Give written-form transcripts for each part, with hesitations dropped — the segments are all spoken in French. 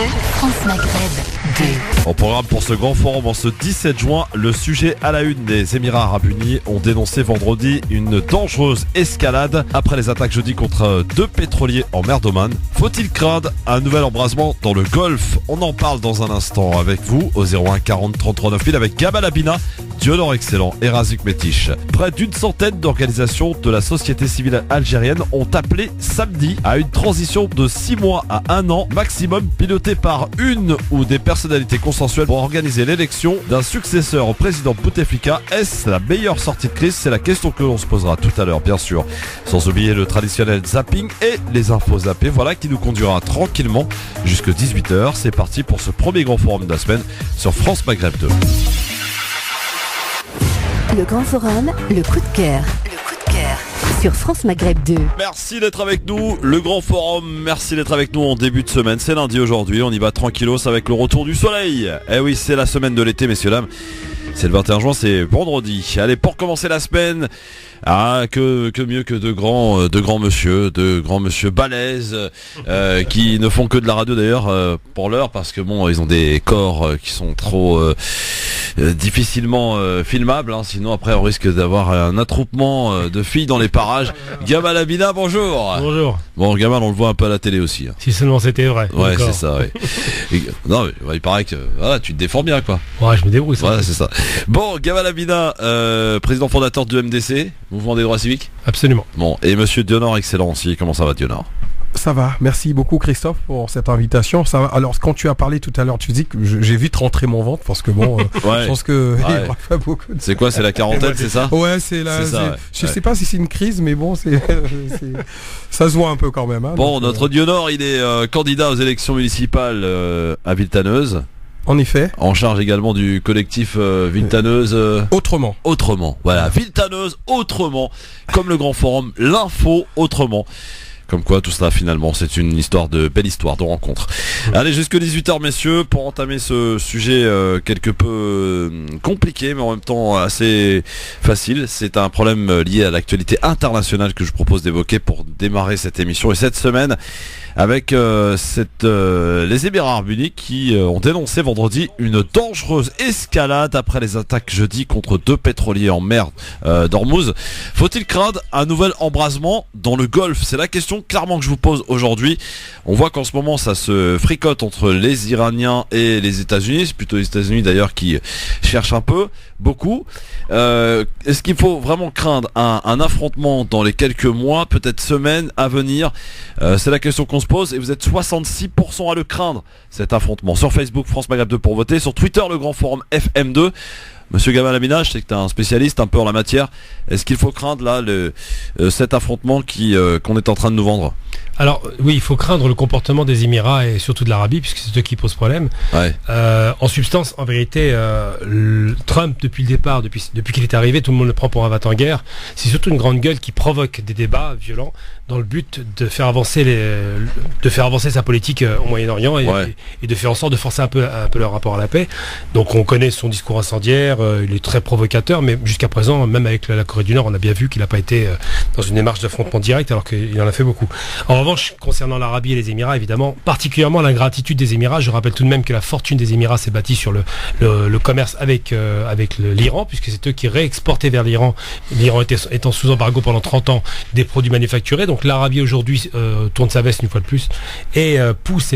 France Maghreb 2. Au programme pour ce grand forum en ce 17 juin, le sujet à la une des Émirats Arabes Unis ont dénoncé vendredi une dangereuse escalade après les attaques jeudi contre 2 pétroliers en mer d'Oman. Faut-il craindre un nouvel embrasement dans le Golfe? On en parle dans un instant avec vous au 01 40 33 9000 avec Gamal Abina, Dionor Excellent et Razuk Metiche. Près d'une centaine d'organisations de la société civile algérienne ont appelé samedi à une transition de 6 mois à 1 an maximum, pilotée par une ou des personnalités consensuelles pour organiser l'élection d'un successeur au président Bouteflika. Est-ce la meilleure sortie de crise? C'est la question que l'on se posera tout à l'heure, bien sûr. Sans oublier le traditionnel zapping et les infos zappées. Voilà qui nous conduira tranquillement jusqu'à 18h. C'est parti pour ce premier grand forum de la semaine sur France Maghreb 2. Le grand forum, le coup de cœur. Sur France Maghreb 2. Merci d'être avec nous, le grand forum, merci d'être avec nous en début de semaine. C'est lundi aujourd'hui, on y va tranquillos avec le retour du soleil. Eh oui, c'est la semaine de l'été, messieurs, dames. C'est le 21 juin, c'est vendredi. Allez, pour commencer la semaine, que mieux que de grands monsieur balèzes, qui ne font que de la radio d'ailleurs pour l'heure, parce que bon, ils ont des corps qui sont trop difficilement filmables, hein, sinon après on risque d'avoir un attroupement de filles dans les parages. Gamal Abina, bonjour. Bonjour. Bon, Gamal, on le voit un peu à la télé aussi. Hein. Si seulement c'était vrai. Ouais, d'accord. c'est ça. Ouais. Non, mais, il paraît que voilà, tu te défends bien, quoi. Ouais, je me débrouille. Ça. Voilà, c'est ça. Bon, Gamal Abina, président fondateur du MDC, Mouvement des droits civiques. Absolument. Bon, et monsieur Dionor Excellent aussi. Comment ça va, Dionor? Ça va, merci beaucoup Christophe pour cette invitation. Ça va. Alors quand tu as parlé tout à l'heure, tu dis que j'ai vite rentré mon ventre parce que bon, je pense que il y aura pas beaucoup. C'est quoi, c'est la quarantaine, c'est ça? Ouais, c'est la. Je sais pas si c'est une crise, mais bon, ça se voit un peu quand même. Hein, bon, donc, notre Dionor, il est candidat aux élections municipales à Villetaneuse. En effet. En charge également du collectif Villetaneuse. Autrement. Voilà, Villetaneuse autrement, comme le grand forum, l'info autrement. Comme quoi tout cela finalement c'est une belle histoire de rencontre. Allez, jusque 18h messieurs, pour entamer ce sujet quelque peu compliqué mais en même temps assez facile. C'est un problème lié à l'actualité internationale que je propose d'évoquer pour démarrer cette émission. Et cette semaine avec les Émirats Arabes Unis qui ont dénoncé vendredi une dangereuse escalade après les attaques jeudi contre 2 pétroliers en mer d'Ormuz. Faut-il craindre un nouvel embrasement dans le Golfe? C'est la question clairement que je vous pose aujourd'hui. On voit qu'en ce moment ça se fricote entre les Iraniens et les États-Unis. C'est plutôt les États-Unis d'ailleurs qui cherchent beaucoup. Est-ce qu'il faut vraiment craindre un affrontement dans les quelques mois, peut-être semaines à venir? C'est la question qu'on se pose et vous êtes 66% à le craindre, cet affrontement. Sur Facebook, France Maghreb 2 pour voter. Sur Twitter, le grand forum FM2. Monsieur Gamal Abina, je sais que tu es un spécialiste un peu en la matière. Est-ce qu'il faut craindre là cet affrontement qu'on est en train de nous vendre? Alors oui, il faut craindre le comportement des Émirats et surtout de l'Arabie, puisque c'est eux qui posent problème. Ouais. En substance, en vérité, Trump, depuis le départ, depuis qu'il est arrivé, tout le monde le prend pour un va-t-en-guerre. C'est surtout une grande gueule qui provoque des débats violents dans le but de faire avancer sa politique au Moyen-Orient et de faire en sorte de forcer un peu leur rapport à la paix. Donc on connaît son discours incendiaire, il est très provocateur, mais jusqu'à présent, même avec la Corée du Nord, on a bien vu qu'il n'a pas été dans une démarche d'affrontement direct, alors qu'il en a fait beaucoup. En revanche, concernant l'Arabie et les Émirats, évidemment, particulièrement l'ingratitude des Émirats, je rappelle tout de même que la fortune des Émirats s'est bâtie sur le commerce avec l'Iran, puisque c'est eux qui réexportaient vers l'Iran, l'Iran étant sous embargo pendant 30 ans, des produits manufacturés. Donc l'Arabie aujourd'hui tourne sa veste une fois de plus et pousse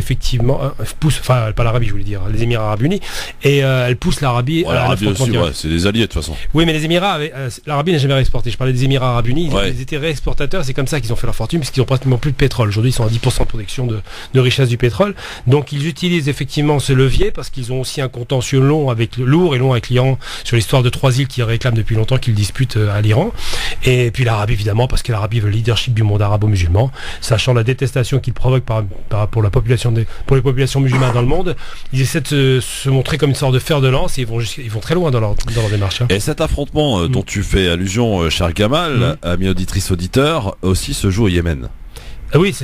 pas l'Arabie, je voulais dire, les Émirats Arabes Unis, et elle pousse l'Arabie à l'affrontement direct. C'est des alliés de toute façon. Oui, mais les Émirats, l'Arabie n'a jamais réexporté. Je parlais des Émirats Arabes Unis, ils étaient réexportateurs, c'est comme ça qu'ils ont fait leur fortune, puisqu'ils ont pratiquement plus de pétrole. Aujourd'hui, ils sont à 10% de production de richesse du pétrole. Donc, ils utilisent effectivement ce levier parce qu'ils ont aussi un contentieux lourd avec l'Iran sur l'histoire de 3 îles qu'ils réclament depuis longtemps, qu'ils disputent à l'Iran. Et puis l'Arabie, évidemment, parce que l'Arabie veut le leadership du monde arabo-musulman, sachant la détestation qu'il provoque pour les populations musulmanes dans le monde. Ils essaient de se montrer comme une sorte de fer de lance et ils vont très loin dans leur démarche. Hein. Et cet affrontement dont tu fais allusion, cher Gamal, amis auditrices auditeurs, aussi se joue au Yémen. Oui,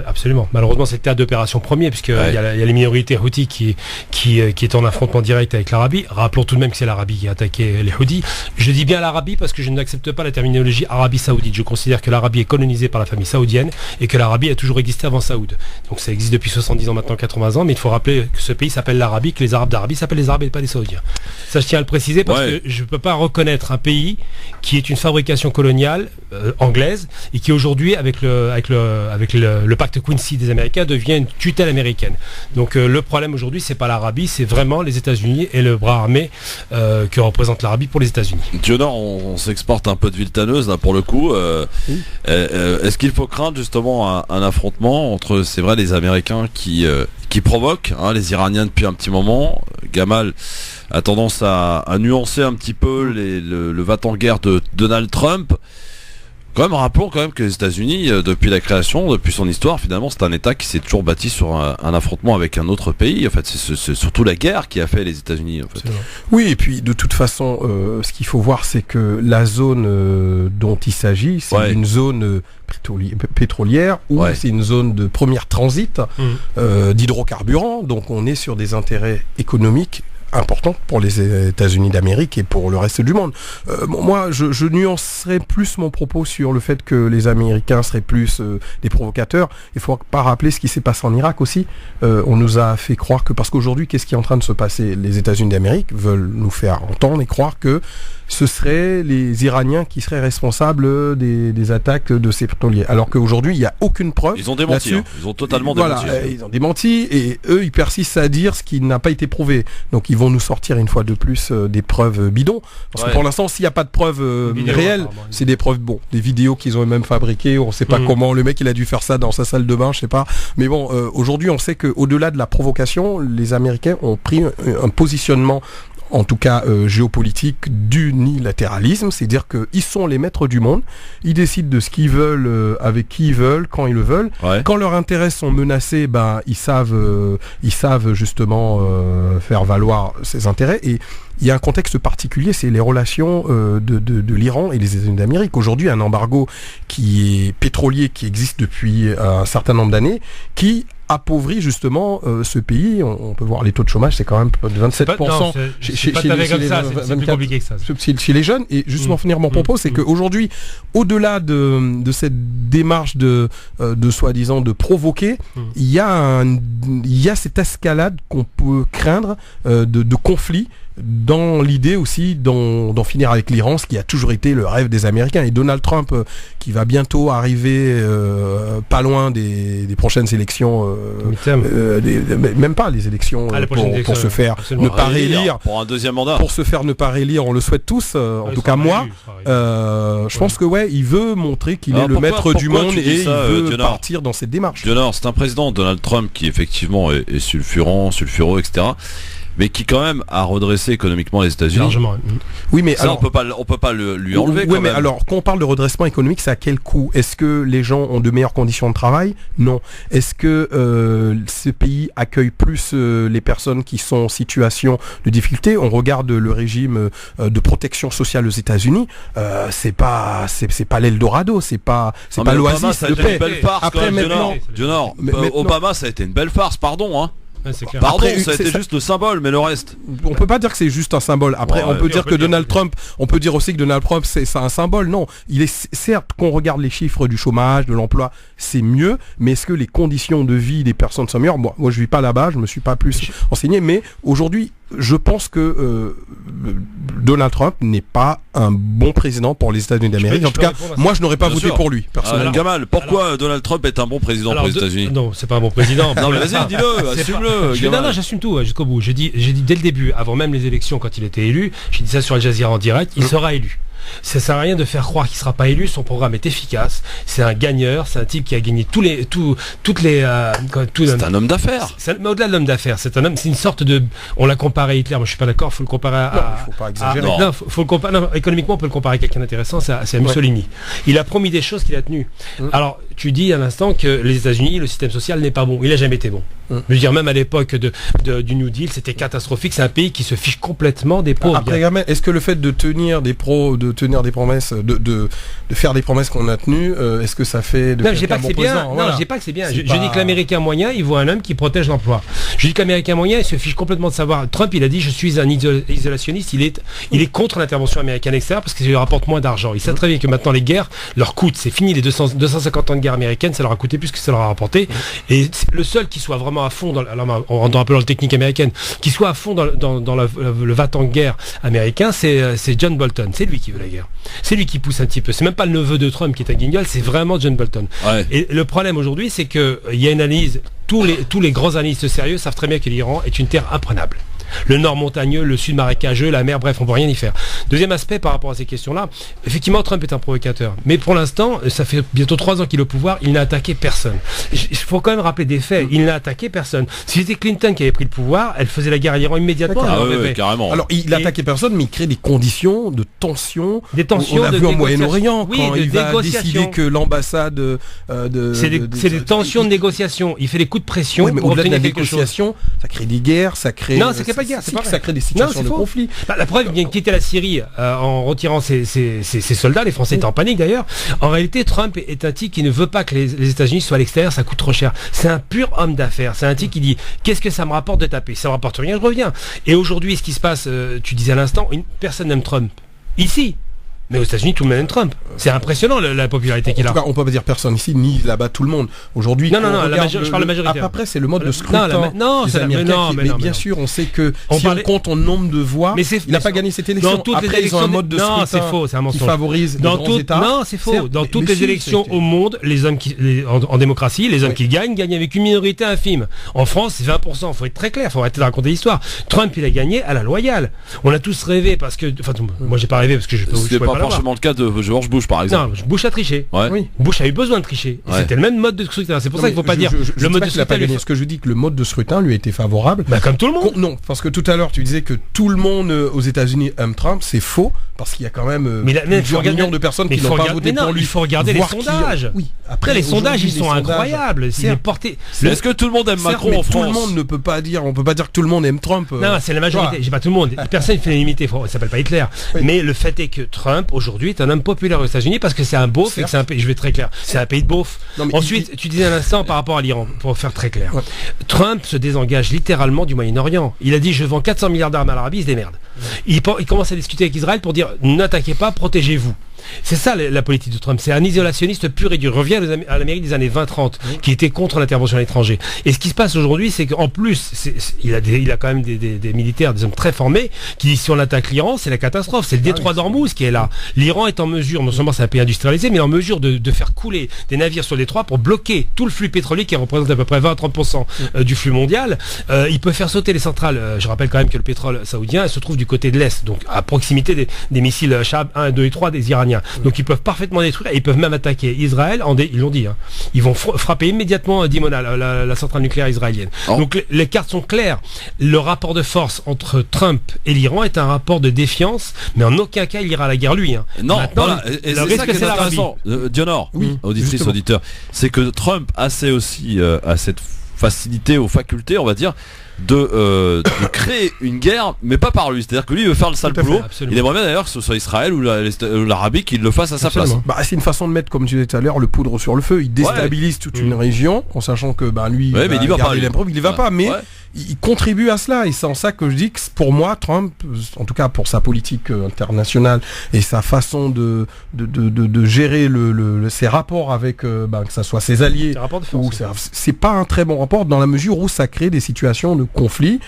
absolument. Malheureusement, c'est le théâtre d'opération premier, puisqu'il y a les minorités Houthis qui est en affrontement direct avec l'Arabie. Rappelons tout de même que c'est l'Arabie qui a attaqué les Houthis. Je dis bien l'Arabie parce que je n'accepte pas la terminologie Arabie Saoudite. Je considère que l'Arabie est colonisée par la famille saoudienne et que l'Arabie a toujours existé avant Saoud. Donc ça existe depuis 70 ans maintenant, 80 ans, mais il faut rappeler que ce pays s'appelle l'Arabie, que les Arabes d'Arabie s'appellent les Arabes et pas les Saoudiens. Ça, je tiens à le préciser parce que je ne peux pas reconnaître un pays qui est une fabrication coloniale anglaise et qui aujourd'hui, avec le pacte Quincy des Américains, devient une tutelle américaine. Donc le problème aujourd'hui, c'est pas l'Arabie, c'est vraiment les États-Unis et le bras armé que représente l'Arabie pour les États-Unis. Dionor, on s'exporte un peu de ville tanneuse là pour le coup. Est-ce qu'il faut craindre justement un affrontement entre, c'est vrai, les Américains qui provoquent les Iraniens depuis un petit moment? Gamal a tendance à nuancer un petit peu le va-t-en-guerre de Donald Trump. Quand même, rappelons quand même que les États-Unis, depuis la création, depuis son histoire, finalement, c'est un État qui s'est toujours bâti sur un affrontement avec un autre pays. En fait, c'est surtout la guerre qui a fait les États-Unis. En fait. Oui, et puis de toute façon, ce qu'il faut voir, c'est que la zone dont il s'agit, c'est une zone pétrolière ou c'est une zone de première transit d'hydrocarbures. Donc, on est sur des intérêts économiques importante pour les États-Unis d'Amérique et pour le reste du monde. Moi, je nuancerais plus mon propos sur le fait que les Américains seraient plus des provocateurs. Il faut pas rappeler ce qui s'est passé en Irak aussi. On nous a fait croire que, parce qu'aujourd'hui, qu'est-ce qui est en train de se passer? Les États-Unis d'Amérique veulent nous faire entendre et croire que ce seraient les Iraniens qui seraient responsables des attaques de ces pétroliers. Alors qu'aujourd'hui, il n'y a aucune preuve. Ils ont démenti. Ils ont totalement démenti. Ils ont démenti et eux, ils persistent à dire ce qui n'a pas été prouvé. Donc, ils vont nous sortir une fois de plus des preuves bidons. Parce que pour l'instant, s'il n'y a pas de preuves réelles, c'est des preuves, des vidéos qu'ils ont même fabriquées. On ne sait pas comment le mec, il a dû faire ça dans sa salle de bain, je sais pas. Mais bon, aujourd'hui, on sait qu'au-delà de la provocation, les Américains ont pris un positionnement, en tout cas géopolitique, d'unilatéralisme, c'est-à-dire qu'ils sont les maîtres du monde, ils décident de ce qu'ils veulent, avec qui ils veulent, quand ils le veulent. Quand leurs intérêts sont menacés, ils savent justement faire valoir ces intérêts. Et il y a un contexte particulier, c'est les relations de l'Iran et les États-Unis d'Amérique. Aujourd'hui, un embargo qui est pétrolier, qui existe depuis un certain nombre d'années, qui appauvrit justement ce pays. On peut voir les taux de chômage, c'est quand même de 27% chez les jeunes. Et justement, finir mon propos, c'est qu'aujourd'hui, au-delà de cette démarche de soi-disant de provoquer, il y a cette escalade qu'on peut craindre de conflits, dans l'idée aussi d'en finir avec l'Iran, ce qui a toujours été le rêve des Américains. Et Donald Trump, qui va bientôt arriver pas loin des prochaines élections, même pas les élections pour se faire ne pas réélire, pour un deuxième mandat, pour se faire ne pas réélire, on le souhaite tous, en tout cas moi. Je pense que il veut montrer qu'il est le maître du monde et il veut partir dans cette démarche. C'est un président, Donald Trump, qui effectivement est sulfureux, etc., mais qui quand même a redressé économiquement les États-Unis. Largement. Oui, mais ça, alors, on peut pas lui enlever. Oui, mais alors, quand on parle de redressement économique, c'est à quel coût? Est-ce que les gens ont de meilleures conditions de travail? Non. Est-ce que ce pays accueille plus les personnes qui sont en situation de difficulté? On regarde le régime de protection sociale aux États-Unis. C'est pas l'Eldorado. C'est pas l'oasis de paix. Après, maintenant, Obama, ça a été une belle farce. Pardon, hein. Pardon, ça a été juste le symbole, mais le reste. On peut pas dire que c'est juste un symbole. Après, on peut dire que Donald Trump, on peut dire aussi que Donald Trump, c'est un symbole. Non, il est certes qu'on regarde les chiffres du chômage, de l'emploi, c'est mieux, mais est-ce que les conditions de vie des personnes sont meilleures? Moi, je vis pas là-bas, je me suis pas plus enseigné, mais aujourd'hui, je pense que Donald Trump n'est pas un bon président pour les États-Unis d'Amérique. En tout cas, moi, je n'aurais pas voté pour lui, personnellement. Gamal, pourquoi Donald Trump est un bon président pour les États-Unis? Non, c'est pas un bon président. Non, mais vas-y, dis-le, assume-le. Non, j'assume tout jusqu'au bout. J'ai dit dès le début, avant même les élections, quand il était élu, j'ai dit ça sur Al Jazeera en direct, il sera élu. Ça sert à rien de faire croire qu'il sera pas élu. Son programme est efficace. C'est un gagneur. C'est un type qui a gagné c'est un homme d'affaires. Mais au-delà de l'homme d'affaires, c'est un homme. C'est une sorte de. On l'a comparé à Hitler. Moi, je suis pas d'accord. Faut le comparer à. Il faut pas exagérer. Faut le comparer. Non, économiquement, on peut le comparer à quelqu'un d'intéressant. C'est à Mussolini. Il a promis des choses qu'il a tenues. Alors, tu dis à l'instant que les États-Unis, le système social n'est pas bon. Il n'a jamais été bon. Je veux dire, même à l'époque du New Deal, c'était catastrophique. C'est un pays qui se fiche complètement des pauvres. Après, est-ce que le fait de tenir des promesses, de faire des promesses qu'on a tenues, est-ce que ça fait de quelqu'un un bon président ? Non, je dis pas que c'est bien. Je dis que l'Américain moyen, il voit un homme qui protège l'emploi. Je dis que l'Américain moyen, il se fiche complètement de savoir. Trump, il a dit, je suis un isolationniste. Il est contre l'intervention américaine extérieure parce que ça lui rapporte moins d'argent. Il sait très bien que maintenant les guerres leur coûtent. C'est fini les 250 ans de guerre américaine, ça leur a coûté plus que ça leur a rapporté. Et le seul qui soit vraiment à fond on rentre un peu dans la technique américaine, qui soit à fond dans le va-t-en guerre américain, c'est John Bolton. C'est lui qui veut la guerre. C'est lui qui pousse un petit peu. C'est même pas le neveu de Trump qui est un guignol, c'est vraiment John Bolton. Ouais. Et le problème aujourd'hui, c'est que il y a une analyse. Tous les grands analystes sérieux savent très bien que l'Iran est une terre imprenable. Le nord montagneux, le sud marécageux, la mer, bref, on ne peut rien y faire. Deuxième aspect par rapport à ces questions-là, effectivement, Trump est un provocateur. Mais pour l'instant, ça fait bientôt 3 ans qu'il est au pouvoir, il n'a attaqué personne. Il faut quand même rappeler des faits, il n'a attaqué personne. Si c'était Clinton qui avait pris le pouvoir, elle faisait la guerre à l'Iran immédiatement. Carrément. Alors, il n'a attaqué personne, mais il crée des conditions de tension. Des tensions, on a vu en Moyen-Orient, oui, quand il va décider que l'ambassade c'est des tensions de négociation. Il fait des coups de pression pour obtenir quelque chose. Ça crée des guerres, ça crée... Non, ça crée pas de guerre, c'est pas vrai. Ça crée des situations de conflit. La preuve, il vient de quitter la Syrie en retirant ses soldats, les Français étaient en panique d'ailleurs. En réalité, Trump est un type qui ne veut pas que les États-Unis soient à l'extérieur, ça coûte trop cher. C'est un pur homme d'affaires. C'est un type qui dit, qu'est-ce que ça me rapporte de taper ? Ça me rapporte rien, je reviens. Et aujourd'hui, ce qui se passe, tu disais à l'instant, personne n'aime Trump. Ici. Mais aux États-Unis, tout le monde aime Trump. C'est impressionnant la popularité qu'il a. En tout cas, on peut pas dire personne ici, ni là-bas tout le monde. Aujourd'hui, je parle de la majorité. Après, c'est le mode de scrutin des Américains. Mais bien sûr, on sait que si on compte en nombre de voix, il n'a pas gagné cette élection. Après, ils ont un mode de scrutin qui favorise les grands États. Non, c'est faux. Dans toutes les élections au monde, les hommes en démocratie, les hommes qui gagnent avec une minorité infime. En France, c'est 20%. Faut être très clair. Faut arrêter de raconter l'histoire. Trump, il a gagné à la loyale. On a tous rêvé parce que, enfin, moi, j'ai pas rêvé parce que je peux pas forcément le cas de George Bush par exemple. Non, Bush a triché. Ouais. Oui. Bush a eu besoin de tricher. Ouais. C'était le même mode de scrutin. C'est pour ça qu'il ne faut pas dire le mode de scrutin. Ce que je dis que le mode de scrutin lui a été favorable. Comme tout le monde. Non, parce que tout à l'heure tu disais que tout le monde aux États-Unis aime Trump, c'est faux parce qu'il y a quand même plusieurs millions de personnes qui n'ont pas voté pour lui. Il faut regarder les sondages. Oui. Après les sondages, ils sont incroyables. C'est porté. Est-ce que tout le monde aime Macron en France ? Tout le monde ne peut pas dire. On peut pas dire que tout le monde aime Trump. Non, c'est la majorité. J'ai pas tout le monde. Personne ne fait l'unanimité. Ça s'appelle pas Hitler. Mais le fait est que Trump aujourd'hui est un homme populaire aux États-Unis parce que c'est un beauf et que c'est un pays, je vais être très clair, c'est un pays de beauf. Ensuite, tu disais un instant par rapport à l'Iran, pour faire très clair. Ouais. Trump se désengage littéralement du Moyen-Orient. Il a dit je vends 400 milliards d'armes à l'Arabie, il se démerde. Il commence à discuter avec Israël pour dire n'attaquez pas, protégez-vous. C'est ça la politique de Trump, c'est un isolationniste pur et dur. Il revient à l'Amérique des années 20-30 qui était contre l'intervention à l'étranger. Et ce qui se passe aujourd'hui, c'est qu'en plus, il a quand même des militaires, des hommes très formés, qui disent si on attaque l'Iran, c'est la catastrophe. C'est le détroit d'Ormuz qui est là. L'Iran est en mesure, non seulement c'est un pays industrialisé, mais en mesure de faire couler des navires sur le détroit pour bloquer tout le flux pétrolier qui représente à peu près 20-30% du flux mondial. Il peut faire sauter les centrales. Je rappelle quand même que le pétrole saoudien se trouve du côté de l'Est, donc à proximité des missiles Shahab 1, 2 et 3 des Iraniens. Donc ils peuvent parfaitement détruire et ils peuvent même attaquer Israël. Ils l'ont dit. Ils vont frapper immédiatement Dimona, la centrale nucléaire israélienne. Donc les cartes sont claires. Le rapport de force entre Trump et l'Iran est un rapport de défiance, mais en aucun cas il ira à la guerre lui. Non, voilà. Et c'est ça qui est intéressant. Dionor, auditrice, auditeur, c'est que Trump a cette facilité aux facultés, on va dire, de créer une guerre, mais pas par lui. C'est-à-dire que lui il veut faire le sale boulot. Il aimerait bien d'ailleurs que ce soit Israël ou l'Arabie qui le fasse à sa place. C'est une façon de mettre, comme tu disais tout à l'heure, le poudre sur le feu. Il déstabilise toute une région en sachant que lui, mais il y va pas. Il y va pas, mais il contribue à cela. Et c'est en ça que je dis que pour moi, Trump, en tout cas pour sa politique internationale et sa façon de gérer ses rapports avec, que ça soit ses alliés, c'est pas un très bon rapport dans la mesure où ça crée des situations de conflit.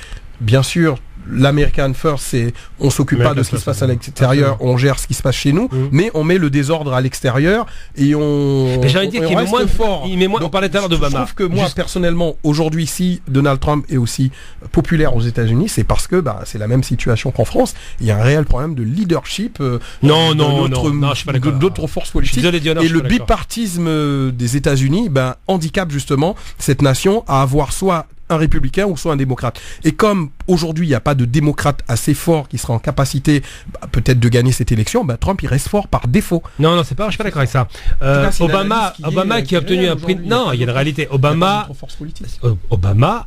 Bien sûr, l'American First, c'est on s'occupe pas de ce qui se passe à l'extérieur, on gère ce qui se passe chez nous, mais on met le désordre à l'extérieur et on reste fort. On parlait tout à l'heure d'Obama. Je trouve que moi, personnellement, aujourd'hui, si Donald Trump est aussi populaire aux États-Unis, c'est parce que c'est la même situation qu'en France. Il y a un réel problème de leadership d'autres forces politiques. Et le bipartisme des États-Unis handicape justement cette nation à avoir soit un républicain ou soit un démocrate. Et comme aujourd'hui, il n'y a pas de démocrate assez fort qui sera en capacité peut-être de gagner cette élection, Trump, il reste fort par défaut. Non, je suis pas d'accord avec ça. Obama qui a obtenu un prix... Non, il y a une réalité. Obama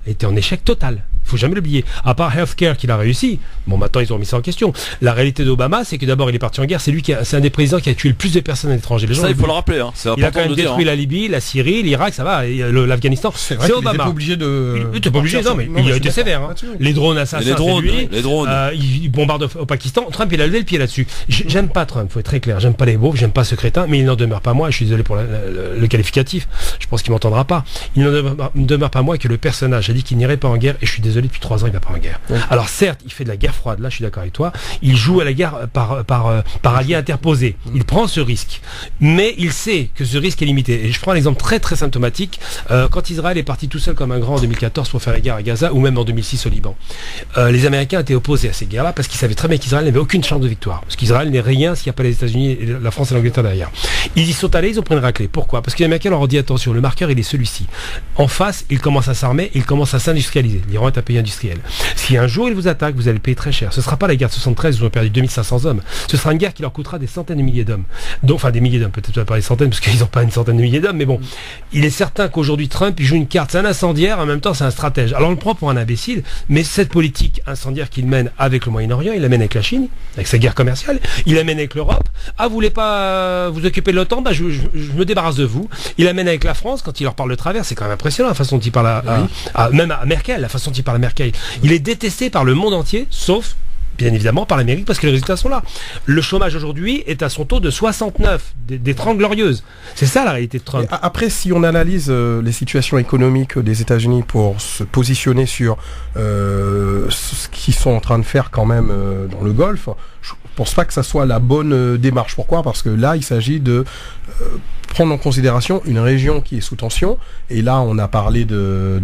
était en échec total. Il faut jamais l'oublier. À part Healthcare qu'il a réussi. Bon, maintenant ils ont mis ça en question. La réalité d'Obama, c'est que d'abord il est parti en guerre. C'est un des présidents qui a tué le plus de personnes à l'étranger. Ça, il faut le rappeler. C'est important. Il a quand même détruit la Libye, la Syrie, l'Irak, ça va. l'Afghanistan. C'est Obama. Il n'était pas obligé de. Il n'était pas obligé. Non, mais il a été sévère. Les drones assassins, les drones. Il bombarde au Pakistan. Trump, il a levé le pied là-dessus. J'aime pas Trump. Faut être très clair. J'aime pas les beaufs. J'aime pas ce crétin. Mais il n'en demeure pas moins. Je suis désolé pour le qualificatif. Je pense qu'il m'entendra pas. Il n'en demeure pas moins que le personnage a dit qu'il n'irait pas en guerre. Et je suis désolé, depuis 3 ans, il va pas en guerre. Ouais. Alors certes, il fait de la guerre froide, là je suis d'accord avec toi, il joue à la guerre par alliés interposés, il prend ce risque, mais il sait que ce risque est limité. Et je prends un exemple très très symptomatique, quand Israël est parti tout seul comme un grand en 2014 pour faire la guerre à Gaza, ou même en 2006 au Liban, les Américains étaient opposés à ces guerres-là parce qu'ils savaient très bien qu'Israël n'avait aucune chance de victoire, parce qu'Israël n'est rien s'il n'y a pas les États-Unis, la France et l'Angleterre derrière. Ils y sont allés, ils ont pris une raclée. Pourquoi? Parce que les Américains leur ont dit attention, le marqueur il est celui-ci. En face, ils commencent à s'armer, ils commencent à s'industrialiser. L'Iran est un pays industriel. Si un jour ils vous attaquent, vous allez payer très cher. Ce ne sera pas la guerre de 73 où ils ont perdu 2500 hommes. Ce sera une guerre qui leur coûtera des centaines de milliers d'hommes. Donc, enfin des milliers d'hommes, peut-être pas des centaines parce qu'ils n'ont pas une centaine de milliers d'hommes, mais bon. Il est certain qu'aujourd'hui Trump il joue une carte, c'est un incendiaire, en même temps c'est un stratège. Alors on le prend pour un imbécile, mais cette politique incendiaire qu'il mène avec le Moyen-Orient, il la mène avec la Chine, avec sa guerre commerciale, il la mène avec l'Europe. Ah, vous voulez pas vous occuper de l'OTAN, je me débarrasse de vous. Il la mène avec la France quand il leur parle de travers, c'est quand même impressionnant la façon dont il parle même à Merkel, la façon dont il parle à Merkel. Il est détesté par le monde entier, sauf bien évidemment par l'Amérique, parce que les résultats sont là. Le chômage aujourd'hui est à son taux de 69, des 30 glorieuses. C'est ça la réalité de Trump. Après, si on analyse les situations économiques des États-Unis pour se positionner sur ce qu'ils sont en train de faire quand même dans le Golfe, je pense pas que ça soit la bonne démarche. Pourquoi? Parce que là, il s'agit de prendre en considération une région qui est sous tension, et là on a parlé de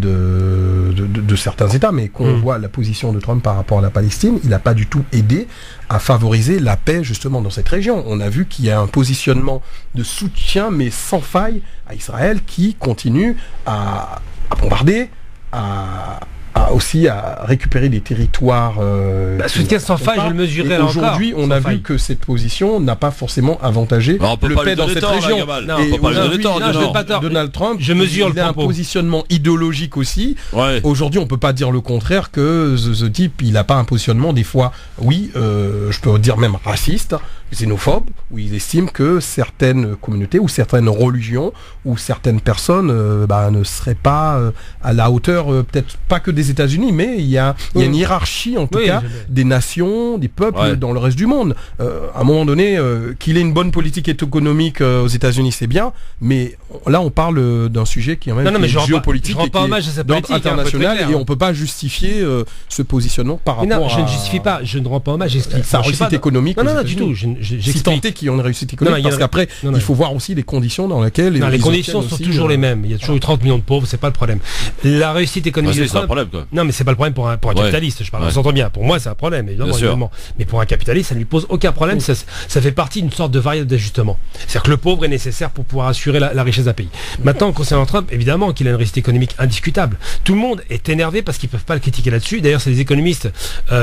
certains États, mais qu'on voit la position de Trump par rapport à la Palestine, il n'a pas du tout aidé à favoriser la paix justement dans cette région. On a vu qu'il y a un positionnement de soutien mais sans faille à Israël qui continue à bombarder, aussi à récupérer des territoires. Soutien sans faille, je le mesurerai encore. Aujourd'hui, on a vu que cette position n'a pas forcément avantagé le paix dans cette région. Et aujourd'hui, Donald Trump, il a un positionnement idéologique aussi. Ouais. Aujourd'hui, on peut pas dire le contraire que ce type, il n'a pas un positionnement des fois, je peux dire même raciste, xénophobe, où il estime que certaines communautés ou certaines religions ou certaines personnes ne seraient pas à la hauteur, peut-être pas que des États-Unis, mais il y a une hiérarchie en tout cas des nations, des peuples dans le reste du monde. À un moment donné, qu'il ait une bonne politique économique aux États-Unis, c'est bien, mais là on parle d'un sujet qui est même géopolitique et d'ordre international, et on peut pas justifier ce positionnement par rapport à... Je ne justifie pas, je ne rends pas hommage, j'explique. Sa réussite économique. Non, du tout. Si tant est qu'il y a une réussite économique, parce qu'après, il faut voir aussi les conditions dans lesquelles... les conditions sont toujours les mêmes. Il y a toujours eu 30 millions de pauvres, c'est pas le problème. La réussite économique... c'est un problème, quoi. Non, mais c'est pas le problème pour un capitaliste, je parle. On s'entend bien. Pour moi, c'est un problème, évidemment. Mais pour un capitaliste, ça ne lui pose aucun problème. Ça fait partie d'une sorte de variable d'ajustement. C'est-à-dire que le pauvre est nécessaire pour pouvoir assurer la richesse d'un pays. Maintenant, concernant Trump, évidemment qu'il a une réussite économique indiscutable. Tout le monde est énervé parce qu'ils peuvent pas le critiquer là-dessus. D'ailleurs, c'est les économistes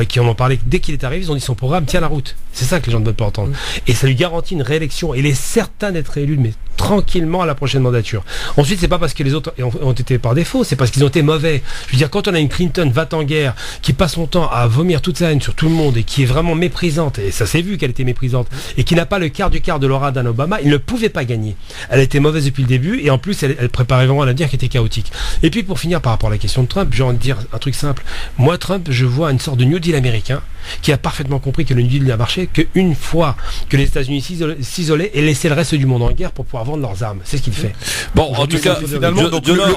qui en ont parlé dès qu'il est arrivé. Ils ont dit son programme tient la route. C'est ça que les gens ne veulent pas entendre. Et ça lui garantit une réélection. Il est certain d'être réélu, mais tranquillement à la prochaine mandature. Ensuite, c'est pas parce que les autres ont été par défaut, c'est parce qu'ils ont été mauvais. Je veux dire, quand on a une Clinton va-t-en-guerre qui passe son temps à vomir toute sa haine sur tout le monde et qui est vraiment méprisante, et ça s'est vu qu'elle était méprisante, et qui n'a pas le quart du quart de l'aura d'un Obama, il ne pouvait pas gagner. Elle a été mauvaise depuis le début, et en plus, elle préparait vraiment la guerre qui était chaotique. Et puis, pour finir par rapport à la question de Trump, j'ai envie de dire un truc simple. Moi, Trump, je vois une sorte de New Deal américain qui a parfaitement compris que le New Deal n'a marché qu'une fois que les États-Unis s'isolaient et laissaient le reste du monde en guerre pour pouvoir vendre leurs armes. C'est ce qu'il fait. Bon, en tout cas, finalement,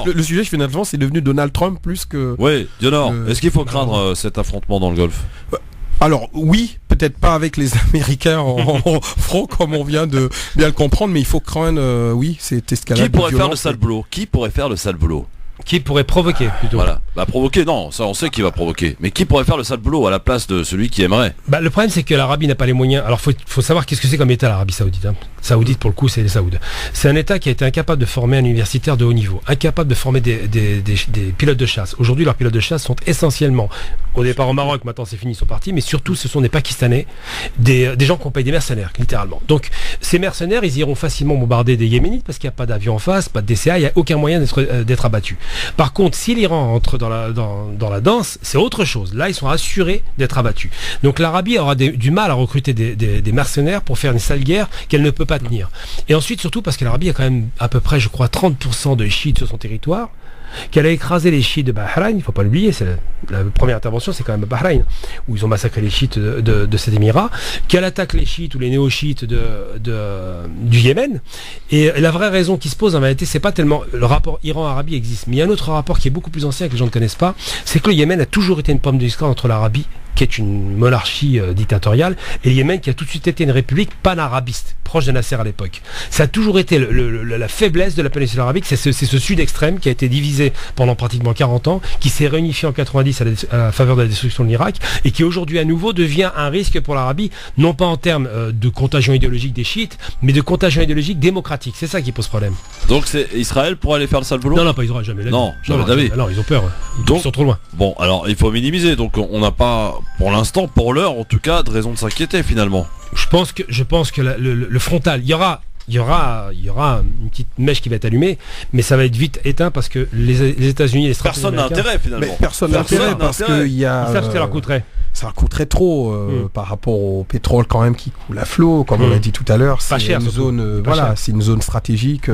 le sujet finalement, c'est devenu Donald Trump plus que... Oui, Dionor, est-ce qu'il faut craindre cet affrontement dans le Golfe? Alors oui, peut-être pas avec les Américains en front comme on vient de bien le comprendre, mais il faut craindre, cette escalade. Qui pourrait faire le sale boulot? Qui pourrait faire le sale boulot? Qui pourrait provoquer plutôt? Voilà. Provoquer, non, ça on sait qui va provoquer. Mais qui pourrait faire le sale boulot à la place de celui qui aimerait? Le problème c'est que l'Arabie n'a pas les moyens. Alors faut savoir qu'est-ce que c'est comme État l'Arabie Saoudite. saoudite pour le coup, c'est les Saouds. C'est un État qui a été incapable de former un universitaire de haut niveau, incapable de former des pilotes de chasse. Aujourd'hui, leurs pilotes de chasse sont essentiellement, au départ au Maroc, maintenant c'est fini, ils sont partis, mais surtout ce sont des Pakistanais, des gens qu'on paye des mercenaires, littéralement. Donc ces mercenaires, ils iront facilement bombarder des Yéménites parce qu'il n'y a pas d'avion en face, pas de DCA, il n'y a aucun moyen d'être abattu. Par contre, si l'Iran entre dans la danse, c'est autre chose. Là, ils sont assurés d'être abattus. Donc l'Arabie aura du mal à recruter des mercenaires pour faire une sale guerre qu'elle ne peut pas tenir. Et ensuite, surtout parce que l'Arabie a quand même à peu près, je crois, 30% de chiites sur son territoire, qu'elle a écrasé les chiites de Bahreïn, il ne faut pas l'oublier, c'est la première intervention, c'est quand même Bahreïn, où ils ont massacré les chiites de cet émirat, qu'elle attaque les chiites ou les néo-chiites du Yémen. Et la vraie raison qui se pose en réalité, c'est pas tellement le rapport Iran-Arabie existe, mais il y a un autre rapport qui est beaucoup plus ancien que les gens ne connaissent pas, c'est que le Yémen a toujours été une pomme de discorde entre l'Arabie, qui est une monarchie dictatoriale, et le Yémen qui a tout de suite été une république panarabiste, proche de Nasser à l'époque. Ça a toujours été la faiblesse de la péninsule arabique, c'est ce sud extrême qui a été divisé pendant pratiquement 40 ans, qui s'est réunifié en 90 à la faveur de la destruction de l'Irak, et qui aujourd'hui à nouveau devient un risque pour l'Arabie, non pas en termes de contagion idéologique des chiites, mais de contagion idéologique démocratique. C'est ça qui pose problème. Donc c'est Israël pour aller faire le sale boulot? Non, pas Israël, jamais. Non, jamais d'avis. Non, ils ont peur. Ils sont trop loin. Bon, alors il faut minimiser, donc on n'a pas, pour l'instant, pour l'heure en tout cas, de raison de s'inquiéter finalement. Je pense que le frontal, il y aura une petite mèche qui va être allumée, mais ça va être vite éteint parce que les États-Unis, les personne n'a intérêt finalement. Mais personne n'a intérêt parce qu'il y a. Ils savent ce que ça leur coûterait. Ça coûterait trop par rapport au pétrole quand même qui coule à flot, comme on l'a dit tout à l'heure. C'est une zone, c'est une zone stratégique.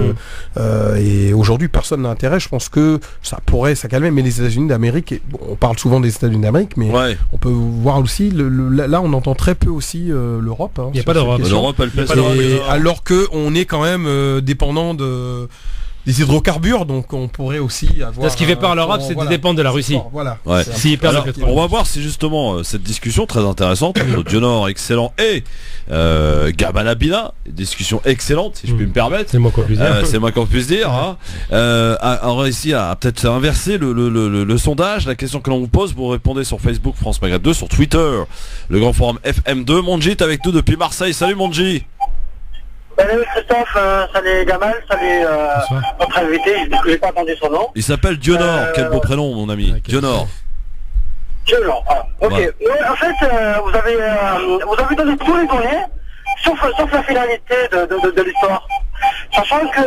Et aujourd'hui, personne n'a intérêt. Je pense que ça pourrait s'accalmer. Mais les États-Unis d'Amérique, on parle souvent des États-Unis d'Amérique, mais on peut voir aussi. Là, on entend très peu aussi l'Europe. Il n'y a pas d'Europe. L'Europe, elle pèse. Alors que on est quand même dépendant des hydrocarbures, donc on pourrait aussi avoir... Ce qui fait peur à l'Europe, c'est de dépendre de la Russie. Voilà. Ouais. Alors, on va voir si justement cette discussion très intéressante entre Dionor excellent et Gamal Abina, discussion excellente si je puis me permettre. C'est moi qu'on puisse dire. C'est moi qu'on puisse dire. Hein. On réussit à peut-être inverser le sondage, la question que l'on vous pose. Vous répondez sur Facebook France Maghreb 2, sur Twitter, le grand forum FM2. Monji est avec nous depuis Marseille. Salut Monji. Salut Christophe, salut Gamal, salut notre invité, je n'ai pas entendu son nom. Il s'appelle Dionor, quel beau prénom mon ami, Dionor. Dionor, ok. Ouais. En fait, vous avez donné tous les données, sauf la finalité de l'histoire. Sachant que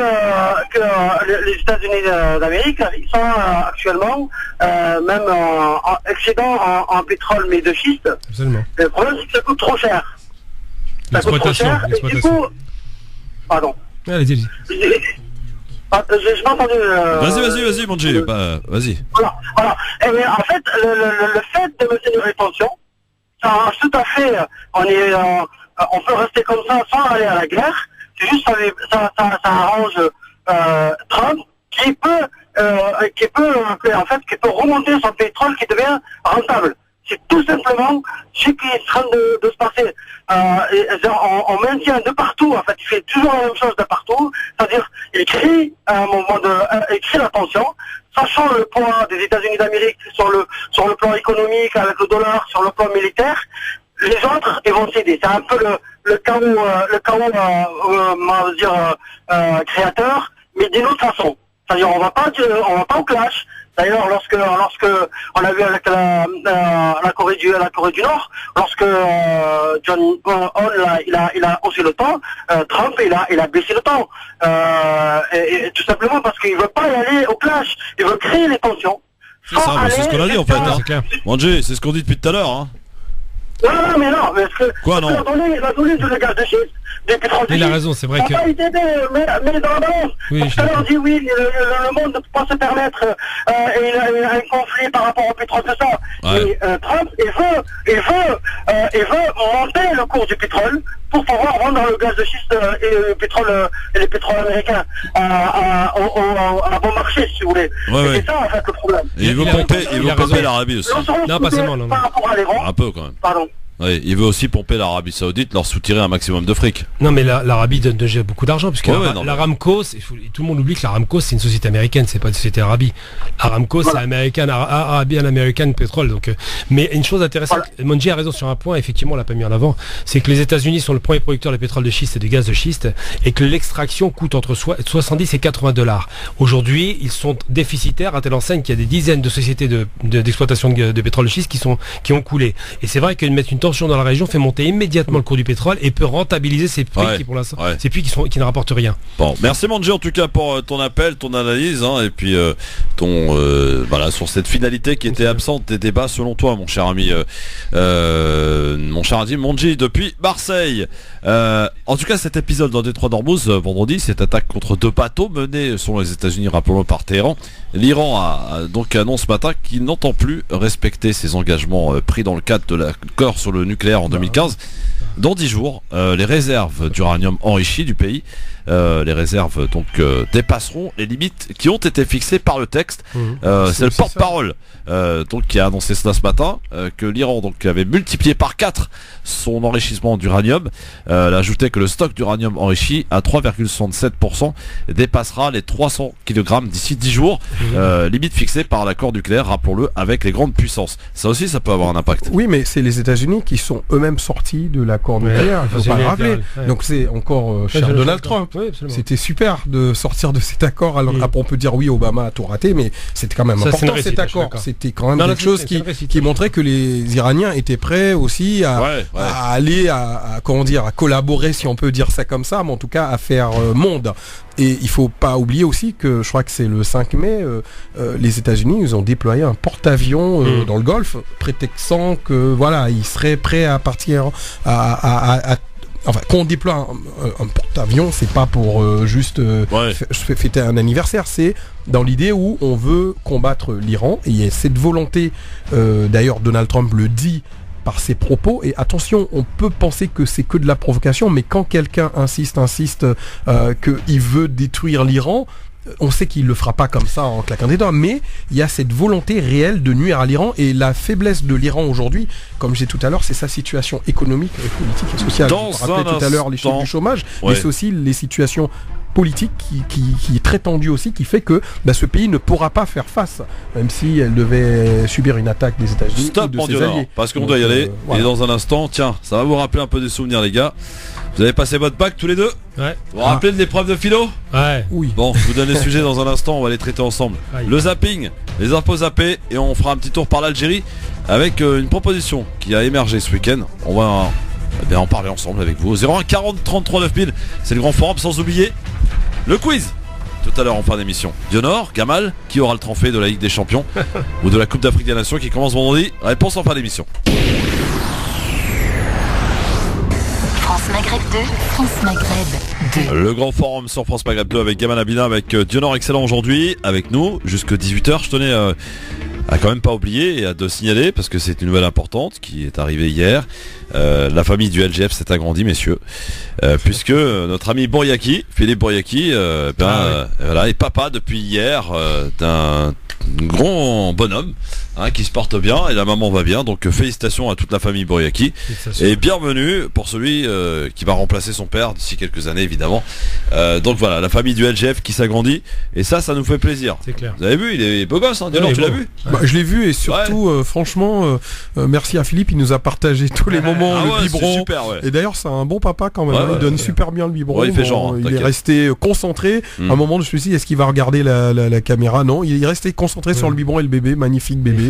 les États-Unis d'Amérique, ils sont actuellement même en excédent en pétrole mais de schiste. Absolument. Le problème c'est que ça coûte trop cher. Ça coûte trop cher et du coup... Pardon. Allez-y. Je m'ai entendu. Vas-y, Monji. Vas-y. Voilà. Et bien, en fait, le fait de mettre une rétention, ça arrange tout à fait. On peut rester comme ça sans aller à la guerre. C'est juste ça arrange Trump qui peut remonter son pétrole qui devient rentable. C'est tout simplement ce qui est en train de se passer. On maintient de partout, en fait, il fait toujours la même chose de partout, c'est-à-dire il crée à un moment il crée la tension, sachant le poids des États-Unis d'Amérique sur le plan économique, avec le dollar, sur le plan militaire, les autres ils vont céder. C'est un peu le chaos créateur, mais d'une autre façon. C'est-à-dire on va pas au clash. D'ailleurs, lorsque on a vu avec la Corée du Nord, lorsque John il a haussé le ton, Trump il a baissé le ton, et tout simplement parce qu'il veut pas y aller au clash, il veut créer les tensions. C'est ça, c'est ce qu'on a dit en fait. Hein. Monji, c'est ce qu'on dit depuis tout à l'heure. Hein. Non, parce que quoi, non, la donnée de gaz de schiste, des pétroles de schiste, il a raison, c'est vrai que... mais dans la balance, parce que là on dit oui, le monde ne peut pas se permettre, et il a un conflit par rapport au pétrole, tout ça. Ouais. Et Trump, il veut monter le cours du pétrole pour pouvoir vendre le gaz de schiste et les pétroles américains à bon marché, si vous voulez. Ouais. C'est ça en fait le problème. Et il veut pomper l'Arabie aussi. Non, pas seulement, non. Par rapport à l'Iran. Un peu quand même. Pardon. Oui, il veut aussi pomper l'Arabie Saoudite, leur soutirer un maximum de fric. Non, mais l'Arabie donne déjà beaucoup d'argent, puisque l'Aramco, tout le monde oublie que l'Aramco, c'est une société américaine, c'est pas une société Arabie. Aramco, c'est Arabian American Petrol. Donc, mais une chose intéressante, Monji a raison sur un point, effectivement, on l'a pas mis en avant, c'est que les États-Unis sont le premier producteur de pétrole de schiste et de gaz de schiste, et que l'extraction coûte entre 70 et 80 $. Aujourd'hui, ils sont déficitaires à telle enseigne qu'il y a des dizaines de sociétés d'exploitation de pétrole de schiste qui ont coulé. Et c'est vrai que mettre une tension dans la région fait monter immédiatement le cours du pétrole et peut rentabiliser ces prix qui pour l'instant ces prix qui ne rapportent rien. Bon, merci Monji en tout cas pour ton appel, ton analyse et puis voilà sur cette finalité qui était absente des débats selon toi mon cher ami Monji depuis Marseille. En tout cas cet épisode dans Détroit d'Ormuz vendredi, cette attaque contre 2 bateaux menée selon les États-Unis, rappelons-le, par Téhéran. L'Iran a donc annoncé ce matin qu'il n'entend plus respecter ses engagements pris dans le cadre de l'accord sur le nucléaire en 2015. Dans 10 jours, les réserves d'uranium enrichi du pays, les réserves donc dépasseront les limites qui ont été fixées par le texte. C'est le porte-parole donc qui a annoncé cela ce matin, que l'Iran donc avait multiplié par 4 son enrichissement d'uranium. Il a ajouté que le stock d'uranium enrichi à 3,67% dépassera les 300 kg d'ici 10 jours, limite fixée par l'accord nucléaire, rappelons-le, avec les grandes puissances. Ça aussi, ça peut avoir un impact. Oui, mais c'est les États-Unis qui sont eux-mêmes sortis de l'accord nucléaire. Il ne faut pas le rappeler. Donc c'est encore cher Donald Trump. Oui, c'était super de sortir de cet accord. Alors après, on peut dire oui, Obama a tout raté, mais c'était quand même important cet accord. C'était quand même quelque chose qui montrait que les Iraniens étaient prêts aussi à aller à collaborer, si on peut dire ça comme ça, mais en tout cas à faire monde. Et il faut pas oublier aussi que je crois que c'est le 5 mai, les États-Unis ils ont déployé un porte-avions dans le Golfe, prétextant que voilà, ils seraient prêts à partir enfin, quand on déploie un porte-avions, c'est pas pour juste fêter un anniversaire, c'est dans l'idée où on veut combattre l'Iran. Et il y a cette volonté, d'ailleurs Donald Trump le dit par ses propos, et attention, on peut penser que c'est que de la provocation, mais quand quelqu'un insiste qu'il veut détruire l'Iran, on sait qu'il ne le fera pas comme ça en claquant des doigts, mais il y a cette volonté réelle de nuire à l'Iran, et la faiblesse de l'Iran aujourd'hui, comme j'ai dit tout à l'heure, c'est sa situation économique, politique et sociale. On rappelait tout à l'heure les chiffres du chômage, mais c'est aussi les situations politique qui est très tendue aussi, qui fait que ce pays ne pourra pas faire face, même si elle devait subir une attaque des États-Unis. Stop, ou de ses alliés. Parce qu'on doit y aller. Voilà. Et dans un instant, tiens, ça va vous rappeler un peu des souvenirs, les gars. Vous avez passé votre bac tous les deux? Ouais. Vous vous rappelez de l'épreuve de philo? Ouais. Oui. Bon, je vous donne les sujets dans un instant, on va les traiter ensemble. Le zapping, les infos zappées, et on fera un petit tour par l'Algérie avec une proposition qui a émergé ce week-end. On va en parler ensemble avec vous. 01 40 33 9000, c'est le grand forum, sans oublier le quiz tout à l'heure en fin d'émission. Dionor, Gamal, qui aura le trophée de la Ligue des Champions ou de la Coupe d'Afrique des Nations qui commence vendredi? Réponse en fin d'émission. France Maghreb 2, France Maghreb 2. Le grand forum sur France Maghreb 2 avec Gamal Abina, avec Dionor Excellent aujourd'hui, avec nous jusqu'à 18h. Je tenais à quand même pas oublier et à te signaler, parce que c'est une nouvelle importante qui est arrivée hier. La famille du LGF s'est agrandie, messieurs, puisque notre ami Bouriaki, Philippe Bouriaki, voilà, est papa depuis hier d'un grand bonhomme qui se porte bien, et la maman va bien, donc félicitations à toute la famille Bouriaki et bienvenue pour celui qui va remplacer son père d'ici quelques années évidemment. Donc voilà, la famille du LGF qui s'agrandit, et ça nous fait plaisir. C'est clair. Vous avez vu, il est beau gosse, hein, Dionor, tu l'as vu? Je l'ai vu, et surtout franchement merci à Philippe, il nous a partagé tous les moments, le biberon, super, et d'ailleurs c'est un bon papa quand même, il donne super bien le biberon, il fait genre, il est resté concentré. À un moment je me suis dit, est-ce qu'il va regarder la caméra? Non, il est resté concentré sur le biberon et le bébé, magnifique bébé.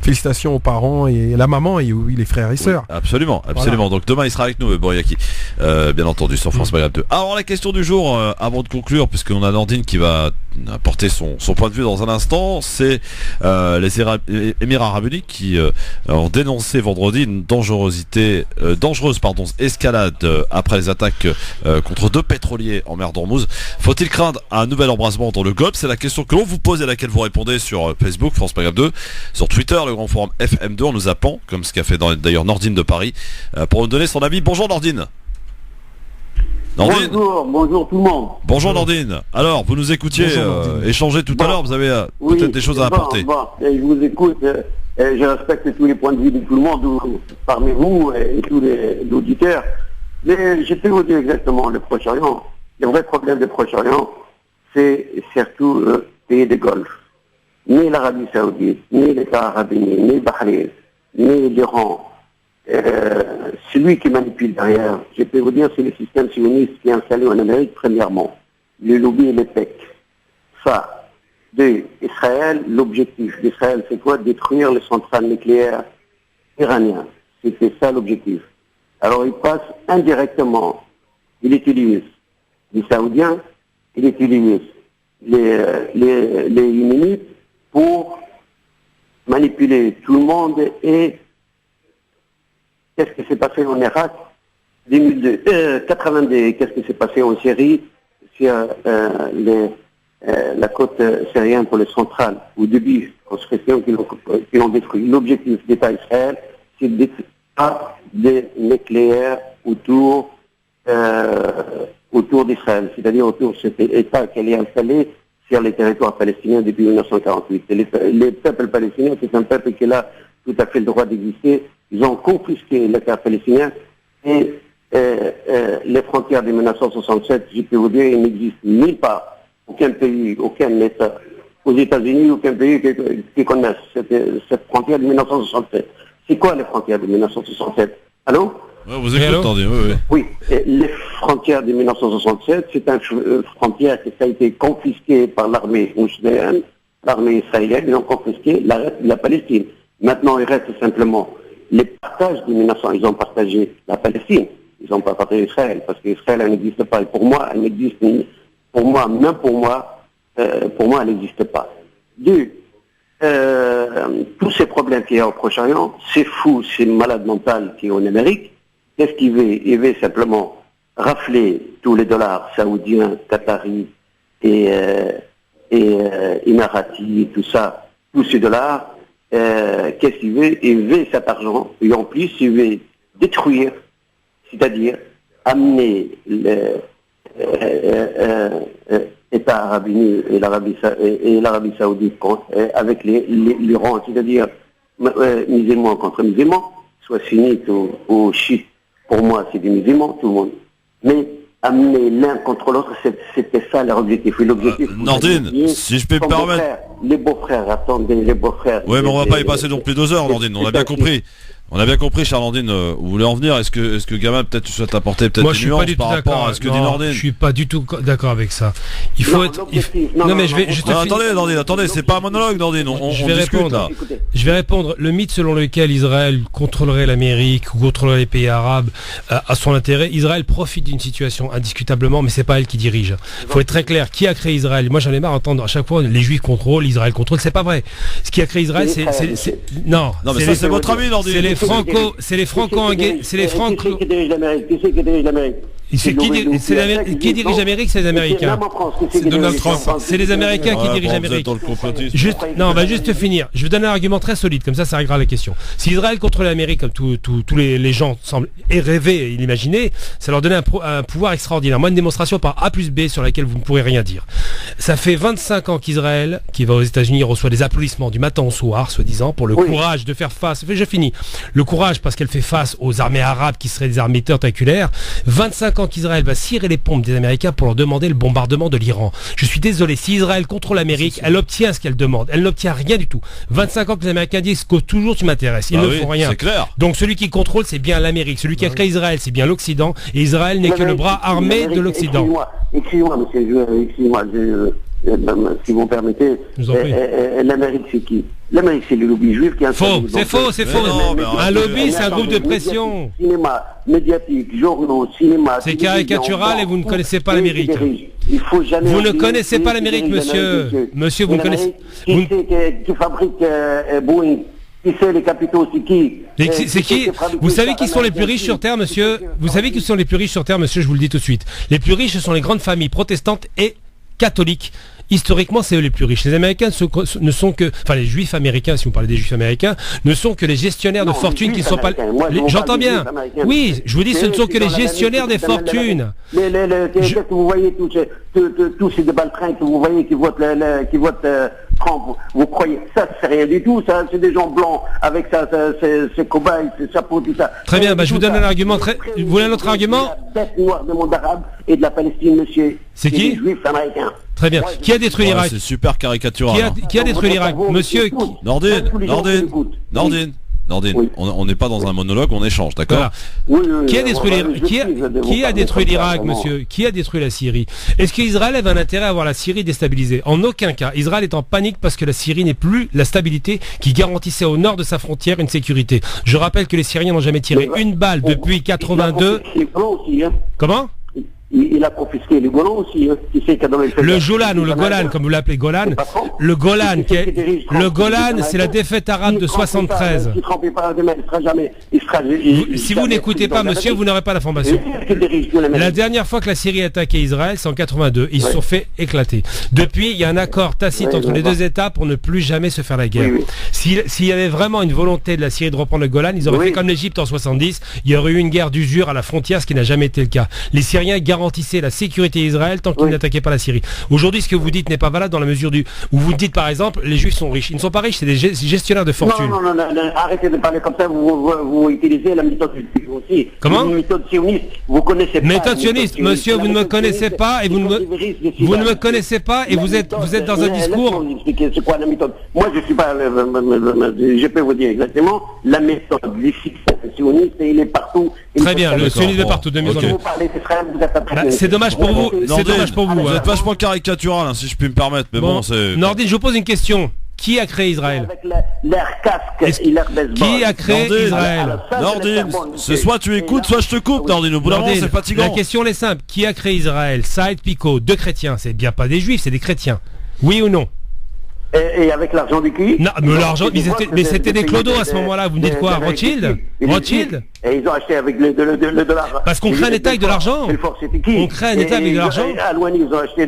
Félicitations aux parents et la maman et les frères et sœurs. Absolument. Voilà. Donc demain il sera avec nous, Bouriaki, bien entendu, sur France Maghreb 2. Alors la question du jour, avant de conclure, puisqu'on a Nordine qui va apporter son point de vue dans un instant, c'est les Émirats Arabes Unis qui ont dénoncé vendredi une dangereuse escalade après les attaques contre 2 pétroliers en mer d'Ormuz. Faut-il craindre un nouvel embrasement dans le Golfe? C'est la question que l'on vous pose et à laquelle vous répondez sur Facebook, France Maghreb 2, sur Twitter, le grand forum FM2, en nous appelant, comme ce qu'a fait d'ailleurs Nordine de Paris, pour nous donner son avis. Bonjour Nordine. Bonjour tout le monde. Bonjour Nordine. Alors, vous nous écoutiez échanger tout à l'heure, vous avez peut-être des choses à apporter. Je vous écoute. Je respecte tous les points de vue de tout le monde, parmi vous et tous les auditeurs. Mais je peux vous dire exactement le Proche-Orient. Le vrai problème du Proche-Orient, c'est surtout le pays de Golfe. Ni l'Arabie Saoudite, ni l'État arabes unis, ni le Bahreïn, ni l'Iran. Celui qui manipule derrière, je peux vous dire, c'est le système sioniste qui est installé en Amérique, premièrement. Le lobby et les PEC. Ça. Israël, l'objectif d'Israël, c'est quoi? Détruire les centrales nucléaires iraniennes. C'était ça l'objectif. Alors il passe indirectement, il utilise les Saoudiens, il utilise les Yéménites pour manipuler tout le monde. Et qu'est-ce qui s'est passé en Irak 82, qu'est-ce qui s'est passé en Syrie sur la côte syrienne pour les centrales, au début, construction qui l'ont détruit. L'objectif d'État Israël, c'est de détruire des nucléaires autour d'Israël, c'est-à-dire autour de cet État qui est installé sur les territoires palestiniens depuis 1948. Et les peuples palestiniens, c'est un peuple qui a tout à fait le droit d'exister. Ils ont confisqué l'État palestinien et les frontières de 1967, je peux vous dire, il n'existe nulle part. Aucun pays, aucun État, aux États-Unis, aucun pays qui connaisse cette frontière de 1967. C'est quoi les frontières de 1967? Allô? Ouais, vous écoutez, attendez, oui. Oui, les frontières de 1967, c'est une frontière qui a été confisquée par l'armée moussoulienne, l'armée israélienne, ils ont confisqué la Palestine. Maintenant, il reste simplement les partages de 1900, ils ont partagé la Palestine, ils n'ont pas partagé Israël, parce qu'Israël, elle n'existe pas. Et pour moi, elle n'existe pas. Pour moi, elle n'existe pas. Tous ces problèmes qu'il y a au Proche-Orient, c'est fou, c'est malade mental qui est en Amérique. Qu'est-ce qu'il veut? Il veut simplement rafler tous les dollars saoudiens, qataris et émiratis, tout ça, tous ces dollars. Qu'est-ce qu'il veut? Il veut cet argent, et en plus, il veut détruire, c'est-à-dire amener États arabes unis et l'Arabie Saoudite avec l'Iran, c'est-à-dire musulmans contre musulmans, soit sunnites ou chiites. Pour moi, c'est des musulmans, tout le monde. Mais amener l'un contre l'autre, c'était ça leur objectif. Et l'objectif, Nordine, si je peux me permettre. Les beaux-frères, attendez, les beaux-frères. Oui, mais on va pas y passer non plus 2 heures, Nordine, on a bien compris. On a bien compris, cher Nordine, où vous voulez en venir. Est-ce que Gamin, peut-être, tu souhaites apporter peut-être des nuances par rapport à ce que dit Nordine? Je suis pas du tout d'accord avec ça. Il faut être. Non, mais je vais. Attendez, Nordine, attendez, c'est pas un monologue, Nordine. Je vais répondre. Je vais répondre. Le mythe selon lequel Israël contrôlerait l'Amérique ou contrôlerait les pays arabes à son intérêt. Israël profite d'une situation indiscutablement, mais c'est pas elle qui dirige. Il faut être très clair. Qui a créé Israël? Moi, j'en ai marre d'entendre à chaque fois les Juifs contrôlent, Israël contrôle. C'est pas vrai. Ce qui a créé Israël, non, mais ça, c'est votre avis, Nordine. C'est les franco-anglais, c'est les franco. Qui dirige l'Amérique? Qui dirige l'Amérique? C'est les Américains. C'est Donald Trump. C'est les Américains qui dirigent l'Amérique. On va juste finir. Je vais donner un argument très solide, comme ça réglera la question. Si Israël contrôle l'Amérique, comme tous les gens semblent rêver et l'imaginer, ça leur donnait un pouvoir extraordinaire. Moi, une démonstration par A plus B sur laquelle vous ne pourrez rien dire. Ça fait 25 ans qu'Israël, qui va aux États-Unis, reçoit des applaudissements du matin au soir, soi-disant, pour le courage de faire face. Je finis. Le courage parce qu'elle fait face aux armées arabes qui seraient des armées tentaculaires. 25 ans qu'Israël va cirer les pompes des Américains pour leur demander le bombardement de l'Iran. Je suis désolé, si Israël contrôle l'Amérique, elle obtient ce qu'elle demande. Elle n'obtient rien du tout. 25 ans que les Américains disent que toujours tu m'intéresses. Ils ne font rien. C'est clair. Donc celui qui contrôle, c'est bien l'Amérique. Celui qui a créé Israël, c'est bien l'Occident. Et Israël n'est que le bras armé de l'Occident. Excusez-moi, monsieur, si vous me permettez, l'Amérique c'est qui? L'Amérique c'est le lobby juif qui a faux, c'est faux. Un lobby, c'est un groupe de pression. Cinéma, médiatique, journaux, cinéma. C'est caricatural et vous ne connaissez pas l'Amérique. Vous ne connaissez pas l'Amérique, monsieur. Monsieur, vous ne connaissez. Qui fabrique Boeing? Qui c'est les capitaux? C'est qui? C'est qui? Vous savez qui sont les plus riches sur Terre, monsieur? Vous savez qui sont les plus riches sur Terre, monsieur? Je vous le dis tout de suite. Les plus riches, ce sont les grandes familles protestantes et catholiques. Historiquement, c'est eux les plus riches. Les Américains ne sont que, enfin les Juifs américains, si vous parlez des Juifs américains, ne sont que les gestionnaires de fortune qui ne sont pas. J'entends bien. Oui, je vous dis, ce ne sont que les gestionnaires des fortunes. Vous voyez tous ces baltrins que vous voyez qui votent Trump, vous croyez, ça c'est rien du tout, ça c'est des gens blancs avec ces cobayes, ces chapeaux, tout ça. Très bien, je vous donne un argument vous voulez un autre argument? La bête noire du monde arabe et de la Palestine, monsieur. C'est qui? Les juifs américains. Très bien. Qui a détruit l'Irak? C'est super caricatural. Qui a détruit l'Irak? Monsieur Nordine, Oui. on n'est pas dans un monologue, on échange, d'accord? Voilà. Qui a détruit l'Irak, monsieur? Qui a détruit la Syrie? Est-ce qu'Israël avait un intérêt à voir la Syrie déstabilisée? En aucun cas. Israël est en panique parce que la Syrie n'est plus la stabilité qui garantissait au nord de sa frontière une sécurité. Je rappelle que les Syriens n'ont jamais tiré une balle depuis 82. Comment? Il a confisqué le Golan aussi. Qui sait le Jolan ou le Golan, comme vous l'appelez, Golan. Le Golan, c'est la défaite arabe de 73. Si vous n'écoutez pas, monsieur, vous n'aurez pas l'information. La dernière fois que la Syrie a attaqué Israël, c'est en 82. Ils se sont fait éclater. Depuis, il y a un accord tacite entre les deux États pour ne plus jamais se faire la guerre. S'il y avait vraiment une volonté de la Syrie de reprendre le Golan, ils auraient fait comme l'Égypte en 70. Il y aurait eu une guerre d'usure à la frontière, ce qui n'a jamais été le cas. Les Syriens garantissaient la sécurité d'Israël tant qu'ils n'attaquaient pas la Syrie. Aujourd'hui, ce que vous dites n'est pas valable dans la mesure où vous dites par exemple les Juifs sont riches. Ils ne sont pas riches, c'est des gestionnaires de fortune. Non, arrêtez de parler comme ça, vous utilisez la méthode aussi. Comment? La méthode sioniste, vous connaissez pas. Méthode sioniste, monsieur, vous ne me connaissez pas et vous ne me connaissez pas et vous êtes dans un discours. C'est quoi la méthode? Moi, je suis pas, je peux vous dire exactement la méthode du sioniste, il est partout. Très bien, le sionisme est partout. Vous parlez d'Israël, vous êtes c'est dommage pour vous. C'est dommage pour vous. Vous êtes vachement caricatural, hein, si je puis me permettre. Mais bon, c'est. Nordine, je vous pose une question. Qui a créé Israël? Avec l'air casque et l'air baseball. Qui a créé Israël? Nordine, c'est soit tu écoutes, soit je te coupe, Nordine. Au bout d'un moment, c'est fatigant. La question est simple. Qui a créé Israël? Saïd Picot, deux chrétiens. C'est bien pas des juifs, c'est des chrétiens. Oui ou non? Et avec l'argent du qui? Non, mais l'argent, mais c'était des clodos à ce moment-là. Vous me dites quoi? Rothschild? Et ils ont acheté avec le dollar. Parce qu'on crée un État avec de l'argent. On crée un État avec de l'argent. À loin, ils ont acheté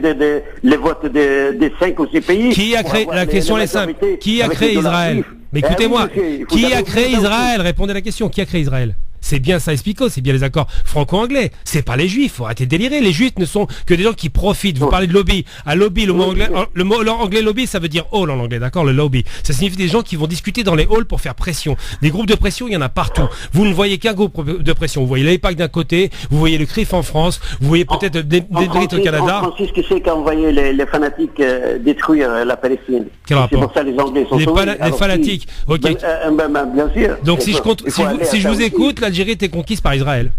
les votes des 5 ou 6 pays. Qui a créé? La question est simple. Qui a créé Israël? Mais écoutez-moi. Qui a créé Israël? Répondez à la question. Qui a créé Israël? C'est bien Saïd-Picot, c'est bien les accords franco-anglais. C'est pas les juifs, faut arrêter de délirer. Les juifs ne sont que des gens qui profitent. Vous parlez de lobby. À lobby, le mot anglais lobby, ça veut dire hall en anglais, d'accord? Le lobby. Ça signifie des gens qui vont discuter dans les halls pour faire pression. Des groupes de pression, il y en a partout. Vous ne voyez qu'un groupe de pression. Vous voyez l'EPAC d'un côté, vous voyez le CRIF en France, vous voyez peut-être des au Canada. En Francis, qui c'est qui a envoyé les fanatiques détruire la Palestine? Quel rapport? C'est pour ça les Anglais sont sauvés. Les fanatiques. Ok. Bien sûr. Donc si je vous écoute, l'Algérie était conquise par Israël.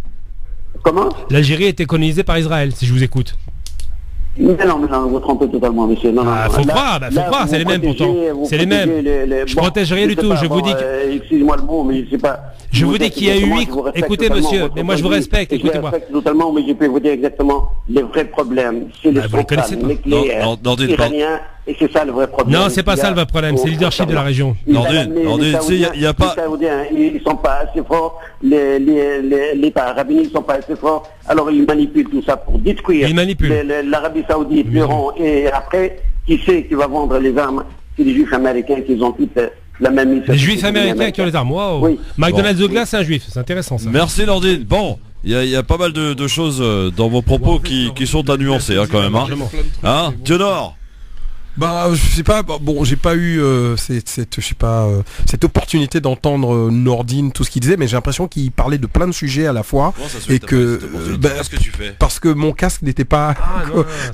Comment? L'Algérie était colonisée par Israël, si je vous écoute. Mais non, vous trompez totalement, monsieur. Faut croire, c'est les mêmes pourtant. C'est les mêmes. Je protège rien du tout. Je vous dis excusez-moi le mot, mais je sais pas. Je vous dis qu'il y a eu 8. Écoutez, monsieur, mais moi je vous respecte. Écoutez-moi. Je respecte totalement, mais je peux vous dire exactement les vrais problèmes. C'est les centrales nucléaires iraniens. Et c'est ça le vrai problème. Non, c'est pas ça le vrai problème, c'est le leadership de la région. Nordine, il n'y a pas. Les Saoudiens, ils sont pas assez forts, l'État rabbinique, ils sont pas assez forts, alors ils manipulent tout ça pour détruire l'Arabie Saoudite, l'Iran, et après, qui sait qui va vendre les armes? C'est les Juifs américains qui ont toutes la même mission. Les Juifs américains qui ont les armes, wow. Oui. McDonald's Douglas, c'est un Juif, c'est intéressant ça. Merci Nordine. Bon. Il y a pas mal de choses dans vos propos qui sont à nuancer, hein, quand même. Hein, Théodore? Bah, je sais pas. Bon, j'ai pas eu cette opportunité d'entendre Nordine tout ce qu'il disait, mais j'ai l'impression qu'il parlait de plein de sujets à la fois et que qu'est-ce que tu fais? Parce que mon casque n'était pas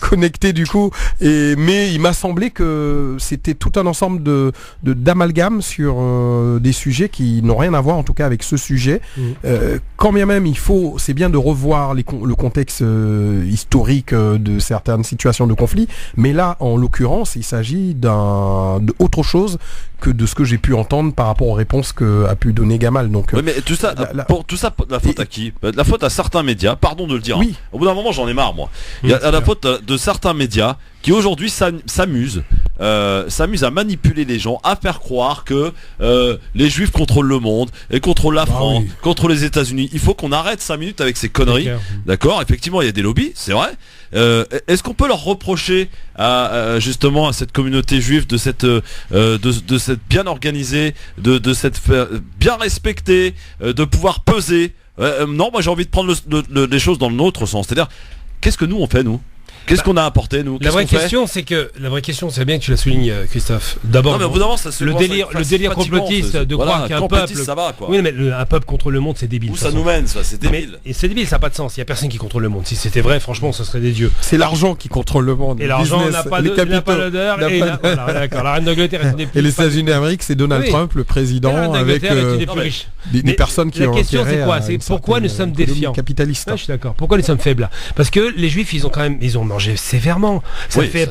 connecté du coup. Mais il m'a semblé que c'était tout un ensemble d'amalgames sur des sujets qui n'ont rien à voir, en tout cas, avec ce sujet. Quand bien même c'est bien de revoir le contexte historique de certaines situations de conflit, mais là, en l'occurrence, il s'agit d'autre chose que de ce que j'ai pu entendre par rapport aux réponses qu'a pu donner Gamal. Donc, oui, mais tout ça, la faute à qui? La faute à certains médias, pardon de le dire. Oui. Au bout d'un moment, j'en ai marre, moi. Il y a la faute de certains médias qui aujourd'hui s'amusent à manipuler les gens, à faire croire que les Juifs contrôlent le monde et contrôlent la France, contrôlent les États-Unis. Il faut qu'on arrête 5 minutes avec ces conneries. D'accord, effectivement, il y a des lobbies, c'est vrai. Est-ce qu'on peut leur reprocher justement à cette communauté juive de cette bien organisée, de cette bien respectée, de pouvoir peser? Non, moi j'ai envie de prendre les choses dans l'autre sens. C'est-à-dire, qu'est-ce que nous on fait, nous? Qu'est-ce qu'on a apporté, nous? La vraie question, c'est bien que tu la soulignes, Christophe. D'abord, le délire complotiste de croire qu'un peuple, ça va, quoi. Oui, mais un peuple contrôle le monde, c'est débile. Où ça nous mène, ça? C'est débile. Et c'est débile, ça n'a pas de sens. Il y a personne qui contrôle le monde. Si c'était vrai, franchement, ce serait des dieux. C'est l'argent qui contrôle le monde. Et l'argent n'a pas d'odeur. D'accord. La reine d'Angleterre est une des plus. Et les États-Unis d'Amérique, c'est Donald Trump, le président, avec des personnes qui ont. La question, c'est quoi? C'est pourquoi nous sommes défiants. Capitaliste. Je suis d'accord. Pourquoi nous sommes faibles? Parce que les Juifs, ils ont mangé sévèrement. Ça fait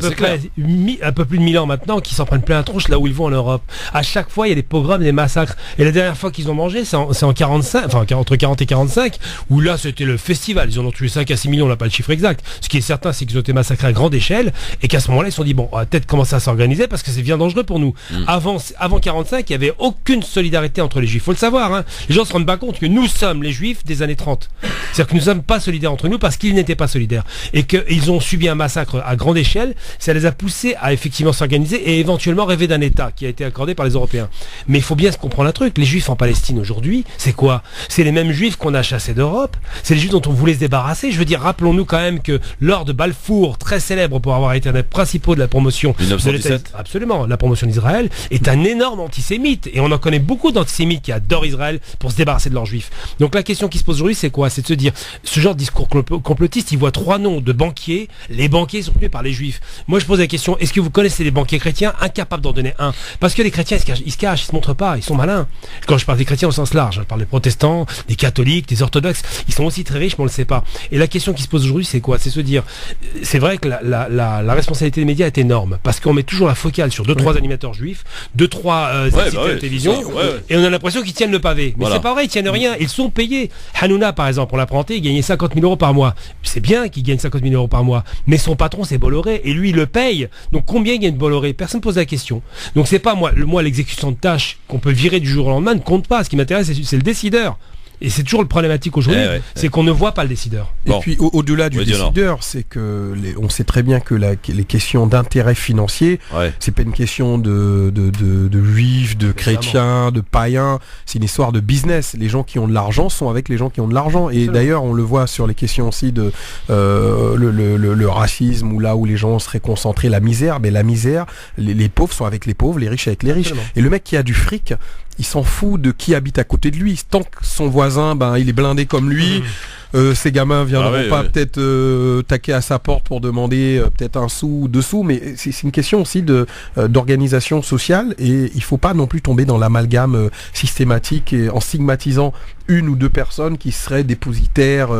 un peu plus de 1000 ans maintenant qu'ils s'en prennent plein la tronche là où ils vont en Europe. À chaque fois, il y a des pogroms, des massacres. Et la dernière fois qu'ils ont mangé, c'est en 45, enfin entre 40 et 45, où là, c'était le festival. Ils en ont tué 5 à 6 millions, on n'a pas le chiffre exact. Ce qui est certain, c'est qu'ils ont été massacrés à grande échelle et qu'à ce moment-là, ils se sont dit, bon, on va peut-être commencer à s'organiser parce que c'est bien dangereux pour nous. Avant 45, il n'y avait aucune solidarité entre les Juifs. Faut le savoir, hein. Les gens se rendent pas compte que nous sommes les Juifs des années 30. C'est-à-dire que nous ne sommes pas solidaires entre nous parce qu'ils n'étaient pas solidaires. Et qu'ils ont subi un massacre à grande échelle, ça les a poussés à effectivement s'organiser et éventuellement rêver d'un État qui a été accordé par les Européens. Mais il faut bien se comprendre un truc, les Juifs en Palestine aujourd'hui, c'est quoi? C'est les mêmes Juifs qu'on a chassés d'Europe, c'est les Juifs dont on voulait se débarrasser. Je veux dire, rappelons-nous quand même que lors de Balfour, très célèbre pour avoir été un des principaux de la promotion 1917. Absolument, la promotion d'Israël, est un énorme antisémite. Et on en connaît beaucoup d'antisémites qui adorent Israël pour se débarrasser de leurs Juifs. Donc la question qui se pose aujourd'hui, c'est quoi? C'est de se dire, ce genre de discours complotiste, il voit 3 noms de banquiers. Les banquiers sont tenus par les Juifs. Moi, je pose la question, est-ce que vous connaissez des banquiers chrétiens incapables d'en donner un? Parce que les chrétiens, ils se cachent, ils se montrent pas, ils sont malins. Quand je parle des chrétiens au sens large, je parle des protestants, des catholiques, des orthodoxes, ils sont aussi très riches, mais on le sait pas. Et la question qui se pose aujourd'hui, c'est quoi? C'est se dire, c'est vrai que la responsabilité des médias est énorme, parce qu'on met toujours la focale sur 2-3 animateurs juifs, 2-3 sites de télévision, et on a l'impression qu'ils tiennent le pavé. Mais c'est pas vrai, ils tiennent rien, ils sont payés. Hanouna, par exemple, on l'a présenté, il gagnait 50 000 euros par mois. C'est bien qu'il gagne 50 000 euros par mois, mais son patron, c'est Bolloré, et lui, il le paye. Donc combien gagne Bolloré? Personne ne pose la question. Donc c'est pas moi l'exécution de tâches qu'on peut virer du jour au lendemain ne compte pas. Ce qui m'intéresse, c'est le décideur. Et c'est toujours le problématique aujourd'hui, c'est qu'on ne voit pas le décideur. Et puis au-delà du décideur, c'est que on sait très bien que les questions d'intérêt financier, c'est pas une question de juifs, de chrétiens, de païens, c'est une histoire de business. Les gens qui ont de l'argent sont avec les gens qui ont de l'argent. Et d'ailleurs, on le voit sur les questions aussi de le racisme, ou là où les gens seraient concentrés, la misère. Mais la misère, les pauvres sont avec les pauvres, les riches avec les riches. Absolument. Et le mec qui a du fric, il s'en fout de qui habite à côté de lui. Tant que son voisin, il est blindé comme lui, ces gamins viendront peut-être taquer à sa porte pour demander peut-être un sou ou 2 sous, mais c'est une question aussi d'organisation sociale, et il faut pas non plus tomber dans l'amalgame systématique et en stigmatisant une ou 2 personnes qui seraient dépositaires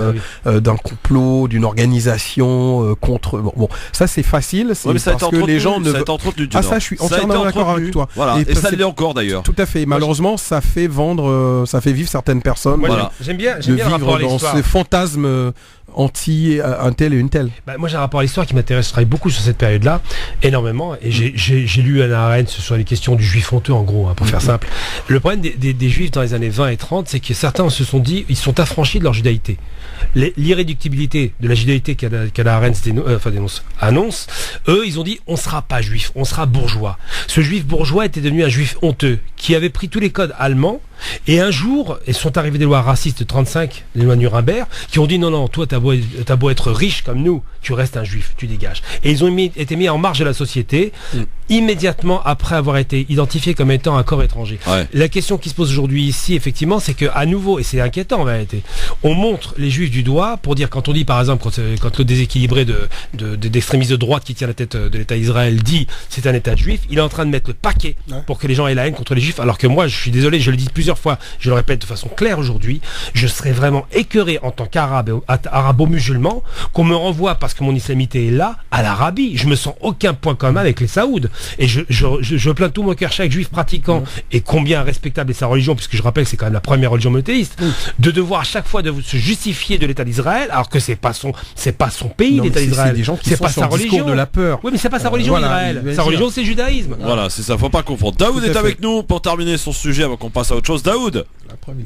d'un complot, d'une organisation contre. Bon, ça c'est facile, c'est parce que les gens ne. Ça, je suis entièrement d'accord avec toi. Voilà. Et ça l'est encore d'ailleurs. Tout à fait. Malheureusement, ça fait vendre, ça fait vivre certaines personnes. Voilà. J'aime bien le rapport à l'histoire. Ces fantasmes anti un tel et une telle. Moi j'ai un rapport à l'histoire qui m'intéresse, je travaille beaucoup sur cette période-là, énormément, et j'ai lu Hannah Arendt sur les questions du juif honteux, en gros, pour faire simple. Le problème des juifs dans les années 20 et 30, c'est que certains se sont dit, ils sont affranchis de leur judaïté. L'irréductibilité de la judaïté qu'Hannah Arendt annonce, eux ils ont dit, on sera pas juif, on sera bourgeois. Ce juif bourgeois était devenu un juif honteux, qui avait pris tous les codes allemands, et un jour, et sont arrivées des lois racistes de 35, les lois Nuremberg, qui ont dit non, toi t'as beau être riche comme nous, tu restes un juif, tu dégages. Et ils ont été mis en marge de la société, immédiatement après avoir été identifiés comme étant un corps étranger. La question qui se pose aujourd'hui ici, effectivement, c'est qu'à nouveau, et c'est inquiétant en vérité, on montre les juifs du doigt pour dire, quand on dit par exemple, quand le déséquilibré d'extrémistes de droite qui tient la tête de l'État d'Israël dit c'est un État juif, il est en train de mettre le paquet pour que les gens aient la haine contre les juifs, alors que moi, je suis désolé, je le dis plusieurs fois, je le répète de façon claire aujourd'hui, je serais vraiment écœuré en tant qu'arabo-musulman qu'on me renvoie, parce que mon islamité est là, à l'Arabie. Je me sens aucun point commun avec les Saouds. Et je plains tout mon cœur chaque juif pratiquant, et combien respectable est sa religion, puisque je rappelle que c'est quand même la première religion monothéiste, de devoir à chaque fois se justifier de l'État d'Israël, alors que c'est pas son pays, l'État d'Israël. C'est pas sa religion. De la peur. Oui, mais c'est pas sa religion, Israël. Sa religion, c'est le judaïsme. Voilà, c'est ça, faut pas confondre. Daoud est avec nous pour terminer son sujet avant qu'on passe à autre chose. Daoud.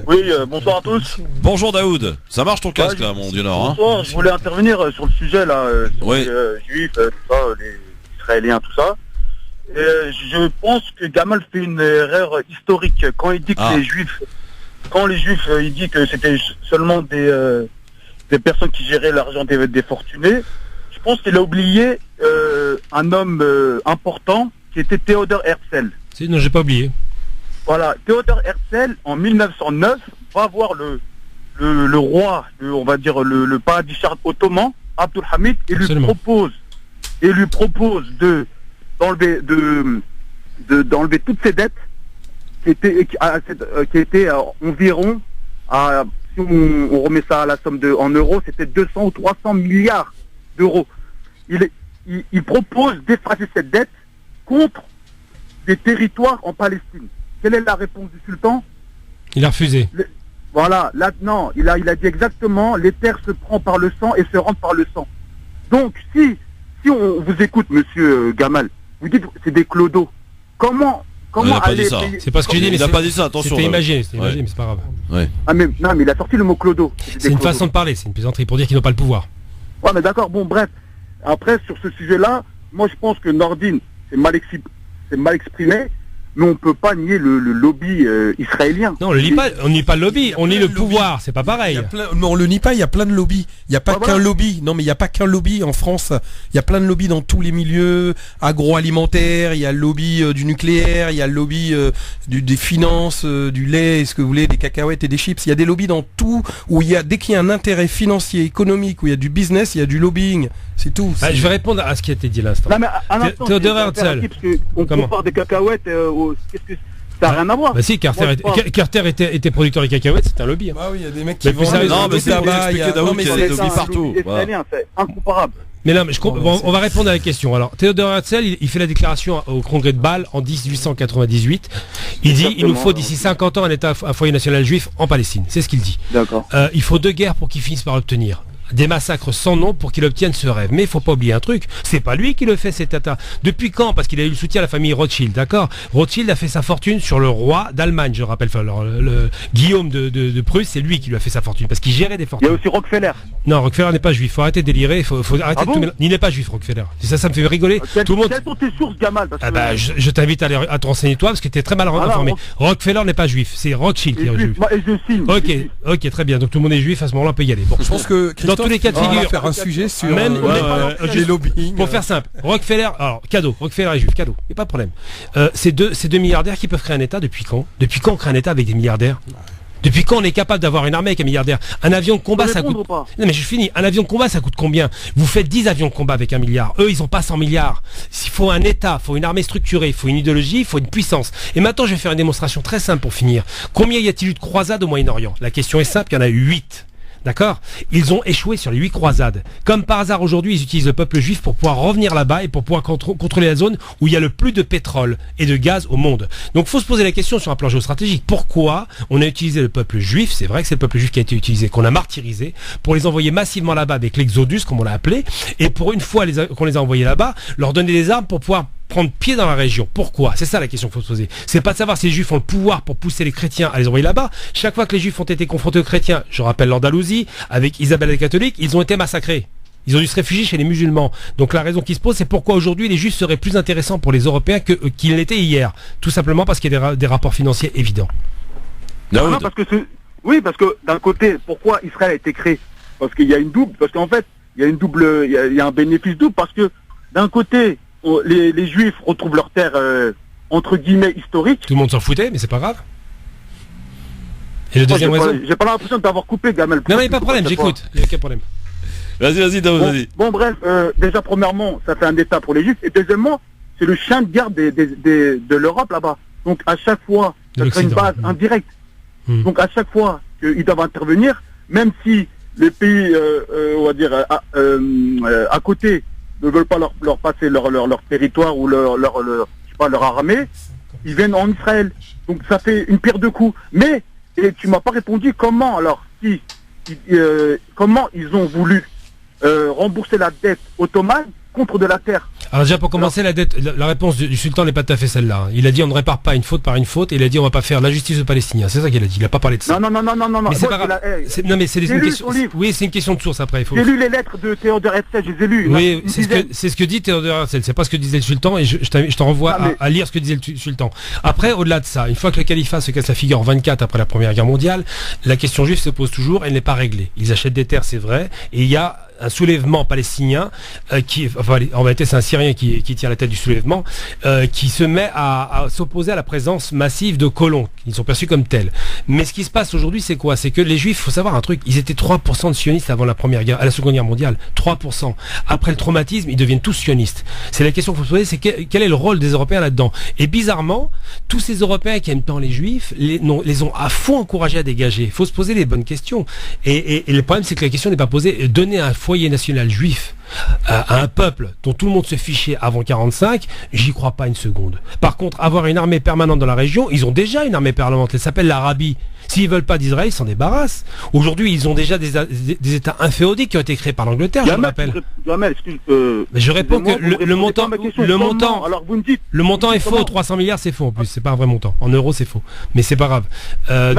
Oui, bonsoir à tous. Bonjour Daoud. Ça marche ton casque là, mon Dieu Nord. Bonsoir, je voulais intervenir sur le sujet là, sur les juifs, tout ça, les Israéliens, tout ça. Je pense que Gamal fait une erreur historique quand il dit que les juifs, il dit que c'était seulement des personnes qui géraient l'argent des fortunés. Je pense qu'il a oublié un homme important qui était Theodor Herzl. Non, j'ai pas oublié. Voilà, Theodor Herzl, en 1909, va voir le roi, on va dire le paradis ottoman, Abdul Hamid, et lui propose d'enlever toutes ses dettes qui étaient environ, si on remet ça à la somme en euros, c'était 200 ou 300 milliards d'euros. Il propose d'effacer cette dette contre des territoires en Palestine. Quelle est la réponse du sultan? Il a refusé. Voilà, là, non, il a dit exactement, les terres se prend par le sang et se rendent par le sang. Donc, si on vous écoute, monsieur Gamal, vous dites c'est des clodos. Comment aller payer... C'est pas ce que j'ai dit, mais il n'a pas dit ça, attention. C'était imagé, mais c'est pas grave. Ouais. Ah mais non, mais il a sorti le mot clodo. C'est une façon de parler, c'est une plaisanterie pour dire qu'ils n'ont pas le pouvoir. Ouais, mais d'accord, bon, bref. Après, sur ce sujet-là, moi je pense que Nordine, c'est mal exprimé, mais on peut pas nier le lobby israélien. Non, on nie pas le lobby, on nie le pouvoir, c'est pas pareil. Mais on le nie pas, il y a plein de lobbies. Il n'y a pas qu'un lobby. Non, mais il n'y a pas qu'un lobby en France. Il y a plein de lobbies dans tous les milieux agroalimentaires. Il y a le lobby du nucléaire, il y a le lobby des finances, du lait, ce que vous voulez, des cacahuètes et des chips. Il y a des lobbies dans tout où dès qu'il y a un intérêt financier, économique, où il y a du business, il y a du lobbying. C'est tout. Je vais répondre à ce qui a été dit l'instant. Theodor Herzl. On compare des cacahuètes, qu'est-ce que ça n'a rien à voir. Bah si, Carter était producteur de cacahuètes, c'est un lobby. Ah oui, il y a des mecs qui vendent non, mais c'est là-bas, il y a des lobbies partout. C'est incomparable. Mais non, mais on va répondre à la question. Alors, Theodor Herzl, il fait la déclaration au congrès de Bâle en 1898. Il dit, il nous faut d'ici 50 ans un foyer national juif en Palestine. C'est ce qu'il dit. D'accord. Il faut 2 guerres pour qu'il finisse par l'obtenir. Des massacres sans nom pour qu'il obtienne ce rêve. Mais il faut pas oublier un truc, c'est pas lui qui le fait, cet État. Depuis quand? Parce qu'il a eu le soutien de la famille Rothschild, d'accord? Rothschild a fait sa fortune sur le roi d'Allemagne, je rappelle. Alors, le Guillaume de Prusse, c'est lui qui lui a fait sa fortune, parce qu'il gérait des fortunes. Il y a aussi Rockefeller. Non, Rockefeller n'est pas juif, faut arrêter de délirer, faut arrêter de tout mélanger. Il n'est pas juif, Rockefeller. Ça me fait rigoler. Tout le monde... Quelles sont tes sources, Gamal? Je t'invite à te renseigner toi, parce que tu es très mal informé. Rockefeller n'est pas juif, c'est Rothschild qui est juif. Et je signe. Ok, très bien, donc tout le monde est juif, à ce moment-là on peut y aller. Bon. Je pense que dans tous les cas de figure, faire un sujet sur les lobbying. Pour faire simple, Rockefeller, alors cadeau, Rockefeller est juif, cadeau, il n'y a pas de problème. Ces deux milliardaires qui peuvent créer un État, depuis quand on crée un État avec des milliardaires? Depuis quand on est capable d'avoir une armée avec un milliardaire? Un avion de combat, ça coûte... Non mais je finis. Un avion de combat, ça coûte combien? Vous faites 10 avions de combat avec 1 milliard. Eux, ils ont pas 100 milliards. S'il faut un État, il faut une armée structurée, il faut une idéologie, il faut une puissance. Et maintenant, je vais faire une démonstration très simple pour finir. Combien y a-t-il eu de croisades au Moyen-Orient? La question est simple, il y en a eu 8. D'accord? Ils ont échoué sur les 8 croisades. Comme par hasard aujourd'hui, ils utilisent le peuple juif pour pouvoir revenir là-bas et pour pouvoir contrôler la zone où il y a le plus de pétrole et de gaz au monde. Donc faut se poser la question sur un plan géostratégique. Pourquoi on a utilisé le peuple juif? C'est vrai que c'est le peuple juif qui a été utilisé, qu'on a martyrisé, pour les envoyer massivement là-bas avec l'exodus, comme on l'a appelé, et pour une fois qu'on les a envoyés là-bas, leur donner des armes pour pouvoir prendre pied dans la région. Pourquoi? C'est ça la question qu'il faut se poser. C'est pas de savoir si les juifs ont le pouvoir pour pousser les chrétiens à les envoyer là-bas. Chaque fois que les juifs ont été confrontés aux chrétiens, je rappelle l'Andalousie, avec Isabelle la catholique, ils ont été massacrés. Ils ont dû se réfugier chez les musulmans. Donc la raison qui se pose, c'est pourquoi aujourd'hui les juifs seraient plus intéressants pour les Européens qu'ils l'étaient hier. Tout simplement parce qu'il y a des rapports financiers évidents. Non, parce que d'un côté, pourquoi Israël a été créé? Parce qu'il y a une double, parce qu'en fait, il y a un bénéfice double, parce que d'un côté, les juifs retrouvent leur terre entre guillemets historique. Tout le monde s'en foutait, mais c'est pas grave. Et le deuxième raison, j'ai pas l'impression d'avoir coupé Gamel. Non mais pas de problème, j'écoute. Il n'y a aucun problème. Vas-y, vas-y. Bon bref, déjà premièrement, ça fait un État pour les juifs, et deuxièmement, c'est le chien de garde de l'Europe là-bas. Donc à chaque fois, ça serait une base indirecte. Donc à chaque fois qu'ils doivent intervenir, même si les pays, on va dire à côté, ne veulent pas leur passer leur territoire ou leur armée, ils viennent en Israël. Donc ça fait une pierre deux coups. Mais et tu m'as pas répondu comment alors comment ils ont voulu rembourser la dette ottomane contre de la terre. Alors déjà pour commencer, la réponse du sultan n'est pas tout à fait celle-là. Il a dit on ne répare pas une faute par une faute, et il a dit on va pas faire la justice aux Palestiniens. C'est ça qu'il a dit. Il a pas parlé de ça. Non. Mais c'est pas grave. Non mais c'est une question. Oui, c'est une question de source après. J'ai lu les lettres de Theodor Herzl, je les ai lues. Oui, c'est ce que dit Theodor Herzl. C'est pas ce que disait le sultan, et je t'en renvoie à lire ce que disait le sultan. Après, au-delà de ça, une fois que le califat se casse la figure en 24 après la Première Guerre mondiale, la question juive se pose toujours. Elle n'est pas réglée. Ils achètent des terres, c'est vrai, et il y a un soulèvement palestinien en réalité c'est un Syrien qui tient la tête du soulèvement, qui se met à s'opposer à la présence massive de colons. Ils sont perçus comme tels. Mais ce qui se passe aujourd'hui, c'est quoi? C'est que les Juifs, faut savoir un truc, ils étaient 3% de sionistes avant la Seconde Guerre mondiale. 3%. Après le traumatisme, ils deviennent tous sionistes. C'est la question qu'il faut se poser, c'est quel est le rôle des Européens là-dedans? Et bizarrement, tous ces Européens qui aiment tant les Juifs, les ont à fond encouragés à dégager. Il faut se poser les bonnes questions. Et le problème, c'est que la question n'est pas posée. Donner un foyer national juif à un peuple dont tout le monde se fichait avant 45, j'y crois pas une seconde. Par contre, avoir une armée permanente dans la région, ils ont déjà une armée permanente, elle s'appelle l'Arabie. S'ils veulent pas d'Israël, ils s'en débarrassent. Aujourd'hui, ils ont déjà des États inféodiques qui ont été créés par l'Angleterre, je m'appelle. Mais je réponds que le montant est faux. 300 milliards, c'est faux en plus. C'est pas un vrai montant. En euros, c'est faux. Mais c'est pas grave.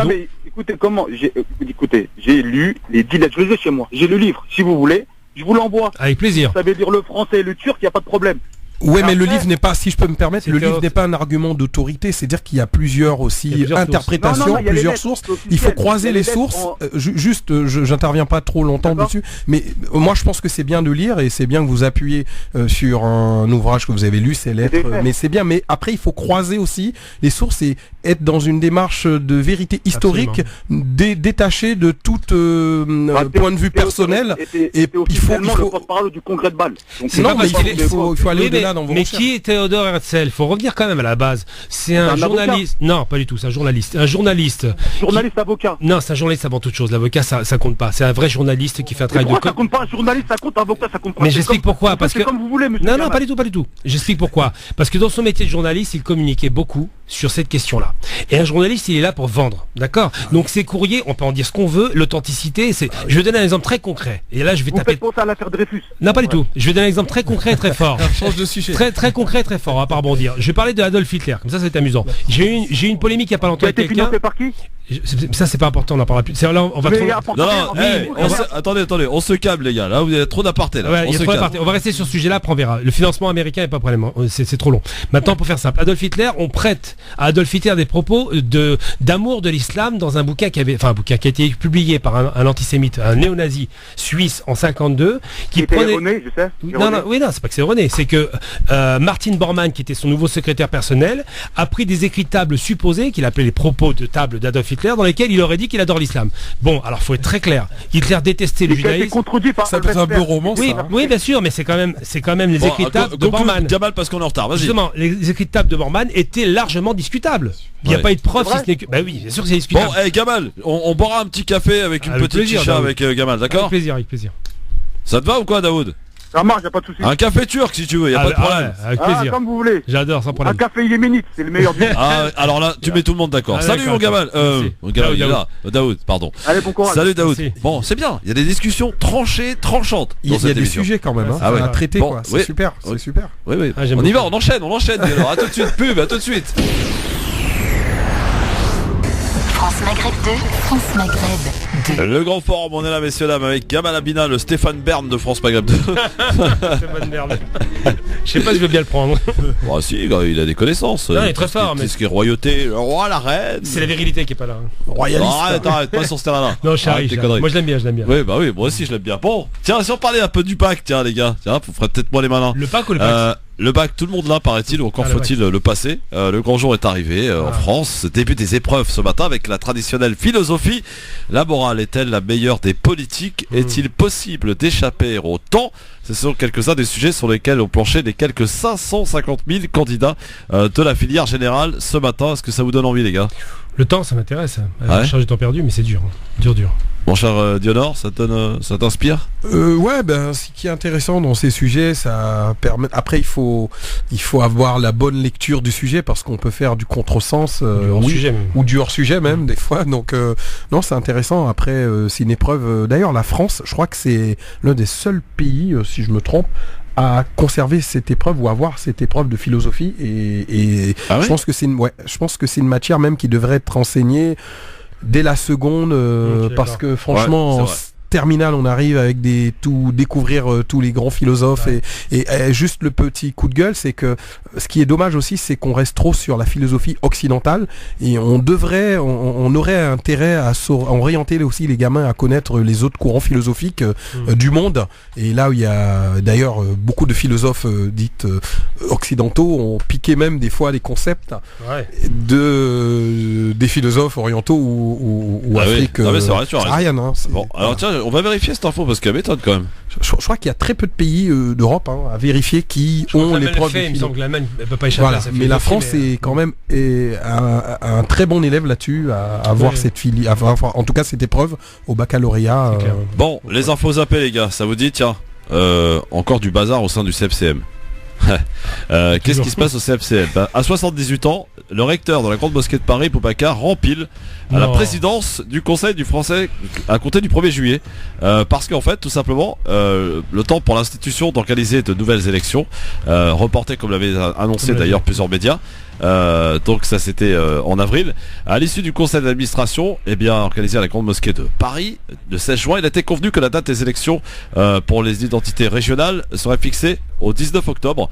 Mais écoutez, j'ai lu les 10 lettres, je les ai chez moi. J'ai le livre, si vous voulez. Je vous l'envoie. Avec plaisir. Vous savez lire le français et le turc, il n'y a pas de problème. Ouais, mais le livre n'est pas, si je peux me permettre, le livre n'est pas un argument d'autorité, c'est-à-dire qu'il y a plusieurs interprétations, plusieurs sources. Il faut croiser les sources. J'interviens pas trop longtemps dessus, mais moi je pense que c'est bien de lire et c'est bien que vous appuyez sur un ouvrage que vous avez lu, ces lettres, mais c'est bien. Mais après, il faut croiser aussi les sources et être dans une démarche de vérité historique, détachée de tout point de vue personnel. Et il faut parler du congrès de Bâle. Non, mais il faut aller au-delà. Mais qui est Théodore Herzl? Faut revenir quand même à la base. C'est un journaliste. Non, pas du tout. C'est un journaliste. Journaliste avocat. Non, c'est un journaliste avant toute chose. L'avocat, ça compte pas. C'est un vrai journaliste qui fait un travail de. Ça compte pas. Un journaliste, ça compte. Avocat, ça compte pas. Mais j'explique pourquoi. Parce que comme vous voulez, monsieur. Non, pas du tout. J'explique pourquoi. Parce que dans son métier de journaliste, il communiquait beaucoup sur cette question-là. Et un journaliste, il est là pour vendre, d'accord? Donc ces courriers, on peut en dire ce qu'on veut. L'authenticité, c'est. Je vais donner un exemple très concret. Et là, je vais taper. Vous faites penser à l'affaire Dreyfus? Non, pas du tout. Je vais donner un exemple très concret, et très fort. Change de sujet. Très concret, très fort, à part rebondir. Je vais parler de Adolf Hitler, comme ça c'est amusant. J'ai eu une polémique il y a pas longtemps avec quelqu'un. Par qui? Ça c'est pas important, on en parlera plus. Là, on va attendez, on se câble les gars. Là, vous avez trop d'apartés là. Ouais, on va rester sur ce sujet-là, après on verra. Le financement américain n'est pas problème, c'est trop long. Maintenant, pour faire simple, Adolf Hitler, on prête à Adolf Hitler des propos d'amour de l'islam dans un bouquin qui a été publié par un antisémite, un néo-nazi suisse en 52, qui prenait. Erroné, je sais. Non, c'est pas que c'est erroné, c'est que Martin Bormann, qui était son nouveau secrétaire personnel, a pris des écrits de table supposés, qu'il appelait les propos de table d'Adolf Hitler, dans lesquels il aurait dit qu'il adore l'islam. Bon, alors faut être très clair. Hitler détestait le judaïsme. Contredit par ça peut être un peu roman, oui, bien sûr, mais c'est quand même les écrits de table de Bormann. Gamal, parce qu'on est en retard. Vas-y. Justement, les écrits de table de Bormann étaient largement discutables. Il n'y a pas eu de preuve, si ce n'est que. Bah oui, bien sûr que c'est discutable. Bon, Gamal, on boira un petit café avec une petite chicha avec Gamal, d'accord? Avec plaisir. Ça te va ou quoi, Daoud? Ça marche, y a pas de souci. Un café turc si tu veux, y a pas de problème. Avec plaisir. Comme vous voulez. J'adore, sans problème. Un café yéménite, c'est le meilleur du monde. Alors là, tu mets tout le monde d'accord. Salut mon Gamal. Gamal, il est là. Daoud, pardon. Allez, bon courage. Salut Daoud. Bon, c'est bien. Il y a des discussions tranchées, tranchantes. Il y a des sujets quand même à traiter, quoi. C'est super. C'est super. Oui. On y va, on enchaîne. Alors, à tout de suite, pub, à tout de suite. France Maghreb 2, France Maghreb 2. Le grand forum, on est là, messieurs dames, avec Gamal Abina, le Stéphane Bern de France Maghreb 2. Stéphane Bern. Je sais pas si je veux bien le prendre. Bon, si, il a des connaissances. Non, il est très fort, mais. Ce qui est royauté, le roi, la reine. C'est la virilité qui est pas là. Royaliste. Arrête, pas sur ce terrain-là. Non, Charlie. Moi, je l'aime bien. Oui, moi aussi, je l'aime bien. Bon, tiens, si on parlait un peu du bac, tiens, les gars. Tiens, vous ferez peut-être moins les malins. Le bac ou le bac? Le bac, tout le monde là, paraît-il, ou encore faut-il le passer. Le grand jour est arrivé en France. Début des épreuves ce matin avec la traditionnelle philosophie. La morale est-elle la meilleure des politiques? Est-il possible d'échapper au temps? Ce sont quelques-uns des sujets sur lesquels ont planché les quelques 550 000 candidats de la filière générale ce matin. Est-ce que ça vous donne envie, les gars? Le temps, ça m'intéresse. La charge du temps perdu, mais c'est dur. Dur. Mon cher Dionor, ça t'inspire? Ce qui est intéressant dans ces sujets, ça permet. Après, il faut avoir la bonne lecture du sujet parce qu'on peut faire du contresens ou du hors-sujet même des fois. Donc non, c'est intéressant. Après, c'est une épreuve. D'ailleurs, la France, je crois que c'est l'un des seuls pays, si je me trompe, à conserver cette épreuve ou avoir cette épreuve de philosophie et je pense que c'est une matière même qui devrait être enseignée dès la seconde parce que franchement terminale, on arrive avec découvrir tous les grands philosophes et juste le petit coup de gueule, c'est que ce qui est dommage aussi, c'est qu'on reste trop sur la philosophie occidentale et on aurait intérêt à orienter aussi les gamins à connaître les autres courants philosophiques du monde. Et là où il y a d'ailleurs beaucoup de philosophes dites occidentaux ont piqué même des fois des concepts des philosophes orientaux ou Afrique. Oui. C'est vrai, tu as raison. Bon, alors tiens, on va vérifier cette info parce qu'elle m'étonne quand même. Je crois qu'il y a très peu de pays d'Europe à vérifier qui ont les preuves. Il me semble que l'Allemagne ne peut pas échapper à ça. Mais la France est quand même un très bon élève là-dessus à avoir en tout cas cette épreuve au baccalauréat. Bon, les infos zappées les gars, ça vous dit tiens, encore du bazar au sein du CFCM. Qu'est-ce qui se passe au CFCM? À 78 ans, le recteur de la Grande Mosquée de Paris, Boubacar, rempile à la présidence du Conseil du Français à compter du 1er juillet. Parce qu'en fait, tout simplement, le temps pour l'institution d'organiser de nouvelles élections, reportées comme l'avaient annoncé d'ailleurs plusieurs médias. Donc ça c'était en avril. À l'issue du conseil d'administration organisé à la Grande Mosquée de Paris le 16 juin, il a été convenu que la date des élections pour les identités régionales serait fixée au 19 octobre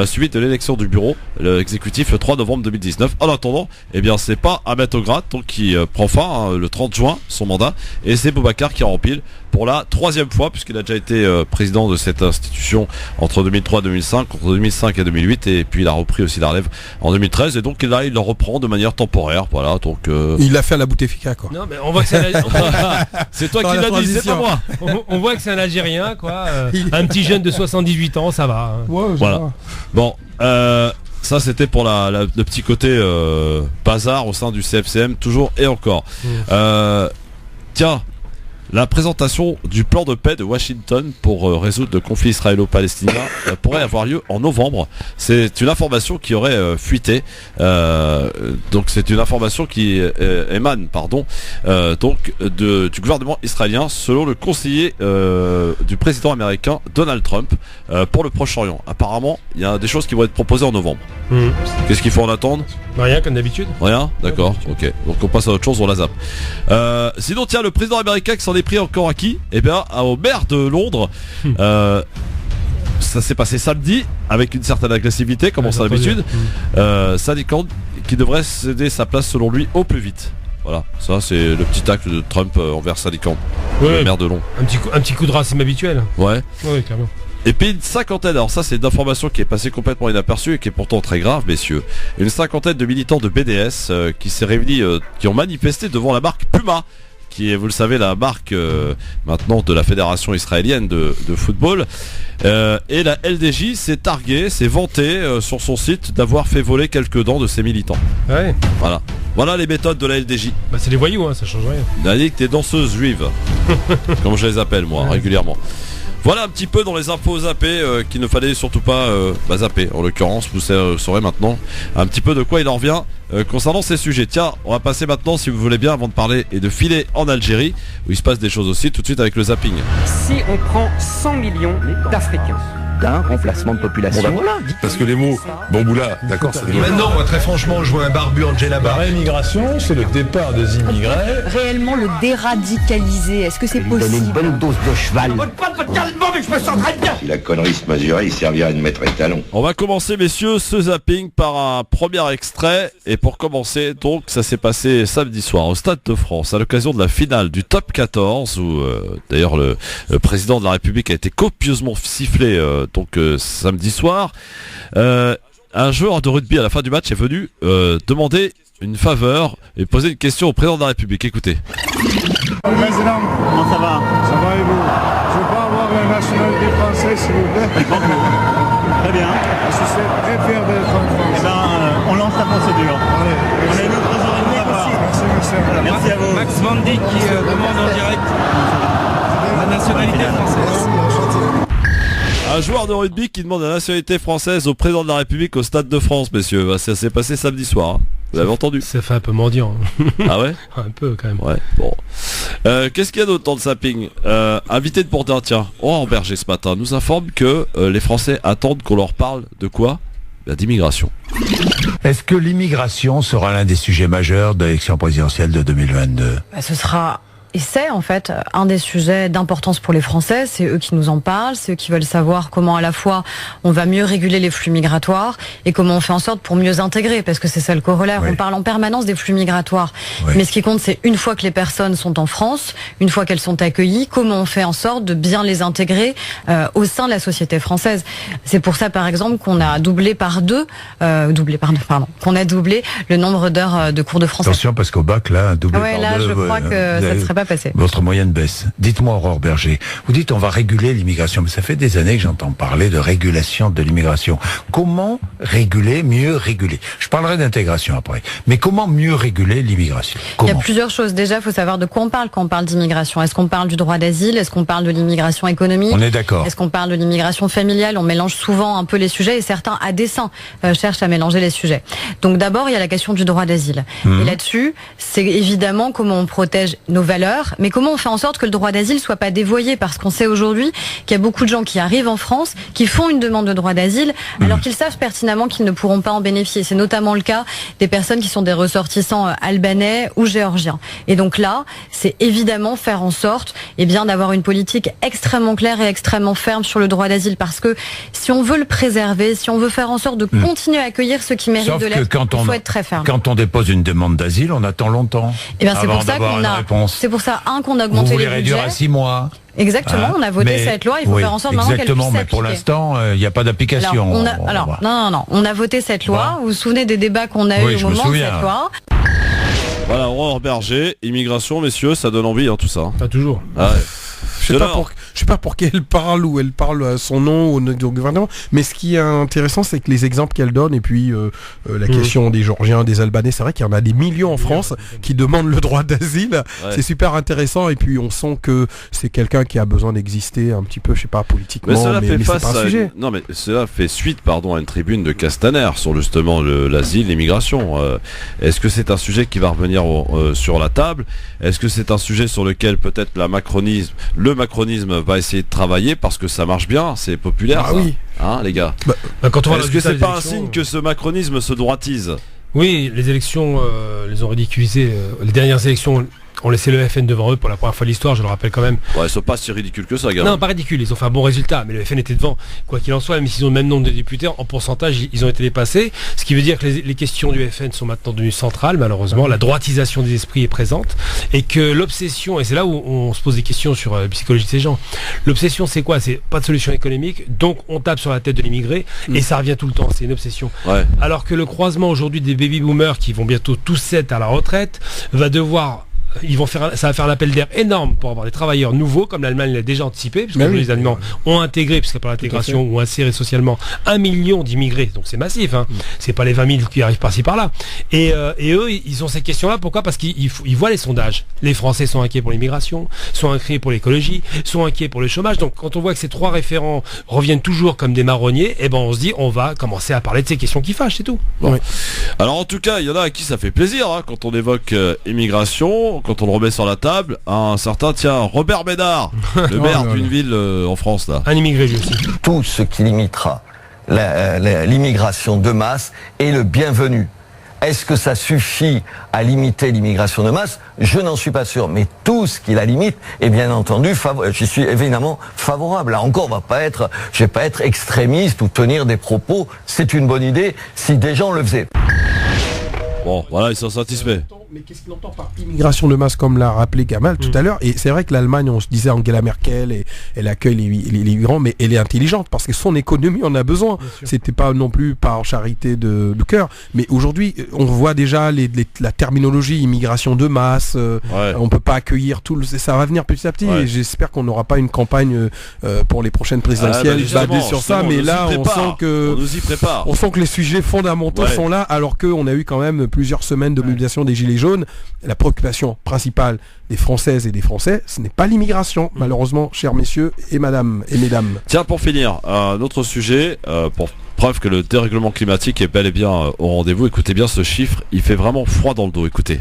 suite de l'élection du bureau exécutif le 3 novembre 2019. En attendant, c'est pas Ahmed Ograt donc qui prend fin le 30 juin son mandat et c'est Boubacar qui rempile pour la 3e fois puisqu'il a déjà été président de cette institution entre 2003 et 2005, entre 2005 et 2008 et puis il a repris aussi la relève en 2013 et donc là il le reprend de manière temporaire. Voilà donc il l'a fait à la Bouteflika quoi. Non mais on voit que c'est c'est toi qui l'as dit, c'est pas moi. On voit que c'est un Algérien quoi, un petit jeune de 78 ans, ça va. Voilà. Bon, ça c'était pour le petit côté bazar au sein du CFCM toujours et encore. Tiens, la présentation du plan de paix de Washington pour résoudre le conflit israélo-palestinien pourrait avoir lieu en novembre. C'est une information qui aurait fuité. Donc c'est une information qui émane du gouvernement israélien selon le conseiller du président américain Donald Trump pour le Proche-Orient. Apparemment, il y a des choses qui vont être proposées en novembre. Qu'est-ce qu'il faut en attendre? Rien comme d'habitude. Rien? D'accord, ok. Donc on passe à autre chose, on la zappe. Sinon tiens, le président américain qui s'en est pris encore à qui? Au maire de Londres. Ça s'est passé samedi avec une certaine agressivité comme on sait d'habitude. Sadiq Khan qui devrait céder sa place selon lui au plus vite. Voilà, ça c'est le petit acte de Trump envers Sadiq Khan, le maire de Londres. Un petit coup de racisme habituel. Ouais, clairement. Et puis une cinquantaine, alors ça c'est une information qui est passée complètement inaperçue et qui est pourtant très grave messieurs. Une cinquantaine de militants de BDS qui s'est réunis, qui ont manifesté devant la marque Puma, qui est, vous le savez, la marque maintenant de la fédération israélienne de football. Et la LDJ s'est targuée, s'est vantée sur son site d'avoir fait voler quelques dents de ses militants. Ouais. Voilà les méthodes de la LDJ. C'est les voyous, ça change rien. Il a dit que t'es danseuse juive, comme je les appelle moi régulièrement. Voilà un petit peu dans les infos zappées qu'il ne fallait surtout pas zapper. En l'occurrence, vous saurez maintenant un petit peu de quoi il en revient concernant ces sujets. Tiens, on va passer maintenant, si vous voulez bien, avant de parler et de filer en Algérie, où il se passe des choses aussi, tout de suite avec le zapping. Si on prend 100 millions d'Africains d'un remplacement de population. Parce que les mots bamboula, d'accord, c'est des mots. Maintenant, moi, très franchement, je vois un barbu en djellaba. La réimmigration, c'est le départ des immigrés. Réellement le déradicaliser, est-ce que c'est possible? Donner une bonne dose de cheval. Si la connerie se mesurait, il servirait de maître étalon. On va commencer, messieurs, ce zapping par un premier extrait. Et pour commencer, donc, ça s'est passé samedi soir au Stade de France, à l'occasion de la finale du Top 14, où d'ailleurs le président de la République a été copieusement sifflé samedi soir. Un joueur de rugby à la fin du match est venu demander une faveur et poser une question au président de la République. Écoutez. Président, comment ça va? Ça va et vous? Je veux pas avoir la nationalité française s'il vous plaît. Très bien. Je suis très fier d'être en France. On lance la procédure. Allez. On est le président de la part. Merci à vous. Max Vandy qui demande en direct la nationalité française. Un joueur de rugby qui demande la nationalité française au président de la République au Stade de France, messieurs. Ça s'est passé samedi soir. Vous avez entendu? Ça fait un peu mendiant. Ah ouais? Un peu quand même. Ouais, bon. Qu'est-ce qu'il y a d'autre dans le zapping? Invité de Bourdin, tiens, Aurore Berger ce matin nous informe que les Français attendent qu'on leur parle de quoi? D'immigration. Est-ce que l'immigration sera l'un des sujets majeurs de l'élection présidentielle de 2022? Ce sera Et c'est en fait un des sujets d'importance pour les Français. C'est eux qui nous en parlent, c'est eux qui veulent savoir comment à la fois on va mieux réguler les flux migratoires et comment on fait en sorte pour mieux intégrer, parce que c'est ça le corollaire. On parle en permanence des flux migratoires, mais ce qui compte, c'est une fois que les personnes sont en France, une fois qu'elles sont accueillies, comment on fait en sorte de bien les intégrer au sein de la société française. C'est pour ça, par exemple, qu'on a doublé par deux, qu'on a doublé le nombre d'heures de cours de français. Attention, parce qu'au bac, là, doublé par deux. Là, je crois que ça ne serait pas passé. Votre moyenne baisse. Dites-moi, Aurore Berger, vous dites on va réguler l'immigration, mais ça fait des années que j'entends parler de régulation de l'immigration. Comment réguler, mieux réguler? Je parlerai d'intégration après, mais comment mieux réguler l'immigration? Il y a plusieurs choses. Déjà, il faut savoir de quoi on parle quand on parle d'immigration. Est-ce qu'on parle du droit d'asile? Est-ce qu'on parle de l'immigration économique? On est d'accord. Est-ce qu'on parle de l'immigration familiale? On mélange souvent un peu les sujets et certains, à dessein, cherchent à mélanger les sujets. Donc d'abord, il y a la question du droit d'asile. Et là-dessus, c'est évidemment comment on protège nos valeurs, mais comment on fait en sorte que le droit d'asile soit pas dévoyé, parce qu'on sait aujourd'hui qu'il y a beaucoup de gens qui arrivent en France, qui font une demande de droit d'asile, alors qu'ils savent pertinemment qu'ils ne pourront pas en bénéficier. C'est notamment le cas des personnes qui sont des ressortissants albanais ou géorgiens. Et donc là, c'est évidemment faire en sorte, d'avoir une politique extrêmement claire et extrêmement ferme sur le droit d'asile, parce que si on veut le préserver, si on veut faire en sorte de continuer à accueillir ceux qui méritent de l'être, il faut être très ferme. Quand on dépose une demande d'asile, on attend longtemps. C'est pour ça qu'on a, qu'on a augmenté les budgets. Vous voulez réduire à 6 mois. Exactement, on a voté cette loi, il faut faire en sorte maintenant qu'elle puisse s'appliquer. Mais pour l'instant, il n'y a pas d'application. On a voté cette loi. Vous vous souvenez des débats qu'on a eu au moment de cette loi? Voilà, Aurore Berger, immigration, messieurs, ça donne envie, tout ça. Pas toujours. Je sais pas pour qui elle parle, ou elle parle à son nom au gouvernement, mais ce qui est intéressant, c'est que les exemples qu'elle donne, et puis la question des Géorgiens, des Albanais, c'est vrai qu'il y en a des millions en France qui demandent le droit d'asile. C'est super intéressant, et puis on sent que c'est quelqu'un qui a besoin d'exister un petit peu, je sais pas, politiquement, mais c'est pas un sujet. Non, mais cela fait suite, à une tribune de Castaner sur justement l'asile, l'immigration. Est-ce que c'est un sujet qui va revenir sur la table? Est-ce que c'est un sujet sur lequel peut-être le macronisme va essayer de travailler, parce que ça marche bien, c'est populaire, oui, les gars. Quand on Est-ce que c'est pas un signe que ce macronisme se droitise? Oui, les élections les ont ridiculisées. Les dernières élections ont laissé le FN devant eux pour la première fois de l'histoire, je le rappelle quand même. Ouais, ils sont pas si ridicules que ça, gars. Non, pas ridicule, ils ont fait un bon résultat, mais le FN était devant. Quoi qu'il en soit, même s'ils ont le même nombre de députés, en pourcentage, ils ont été dépassés. Ce qui veut dire que les questions du FN sont maintenant devenues centrales, malheureusement. La droitisation des esprits est présente. Et que l'obsession, et c'est là où on se pose des questions sur la psychologie de ces gens. L'obsession, c'est quoi? C'est pas de solution économique, donc on tape sur la tête de l'immigré, et ça revient tout le temps, c'est une obsession. Alors que le croisement aujourd'hui des baby-boomers qui vont bientôt tous être à la retraite, va devoir... ça va faire un appel d'air énorme pour avoir des travailleurs nouveaux, comme l'Allemagne l'a déjà anticipé, puisque les Allemands ont intégré, puisque par l'intégration, ont inséré socialement 1 million d'immigrés, donc c'est massif, c'est pas les 20 000 qui arrivent par-ci par-là. Et eux, ils ont ces questions-là, pourquoi? Parce qu'ils voient les sondages. Les Français sont inquiets pour l'immigration, sont inquiets pour l'écologie, sont inquiets pour le chômage, donc quand on voit que ces trois référents reviennent toujours comme des marronniers, on se dit, on va commencer à parler de ces questions qui fâchent, c'est tout. Bon. Alors en tout cas, il y en a à qui ça fait plaisir, quand on évoque immigration, quand on le remet sur la table, un certain, Robert Ménard, le maire d'une ville en France, là. Un immigré, lui aussi. Tout ce qui limitera l'immigration de masse est le bienvenu. Est-ce que ça suffit à limiter l'immigration de masse? Je n'en suis pas sûr. Mais tout ce qui la limite est bien entendu, j'y suis évidemment favorable. Là encore, je vais pas être extrémiste ou tenir des propos. C'est une bonne idée si des gens le faisaient. Bon, voilà, ils sont satisfaits. Mais qu'est-ce qu'il entend par immigration de masse, comme l'a rappelé Gamal tout à l'heure? Et c'est vrai que l'Allemagne, on se disait Angela Merkel, et elle accueille les migrants, mais elle est intelligente, parce que son économie en a besoin. C'était pas non plus par charité de cœur. Mais aujourd'hui, on voit déjà la terminologie immigration de masse. On peut pas accueillir tout. Ça va venir petit à petit. Et j'espère qu'on n'aura pas une campagne pour les prochaines présidentielles basée sur ça. Mais là, on sent que les sujets fondamentaux sont là, alors qu'on a eu quand même plusieurs semaines de mobilisation des Gilets jaunes. La préoccupation principale des Françaises et des Français, ce n'est pas l'immigration, malheureusement, chers messieurs et mesdames. Tiens, pour finir, un autre sujet, pour Preuve que le dérèglement climatique est bel et bien au rendez-vous. Écoutez bien ce chiffre, il fait vraiment froid dans le dos, écoutez.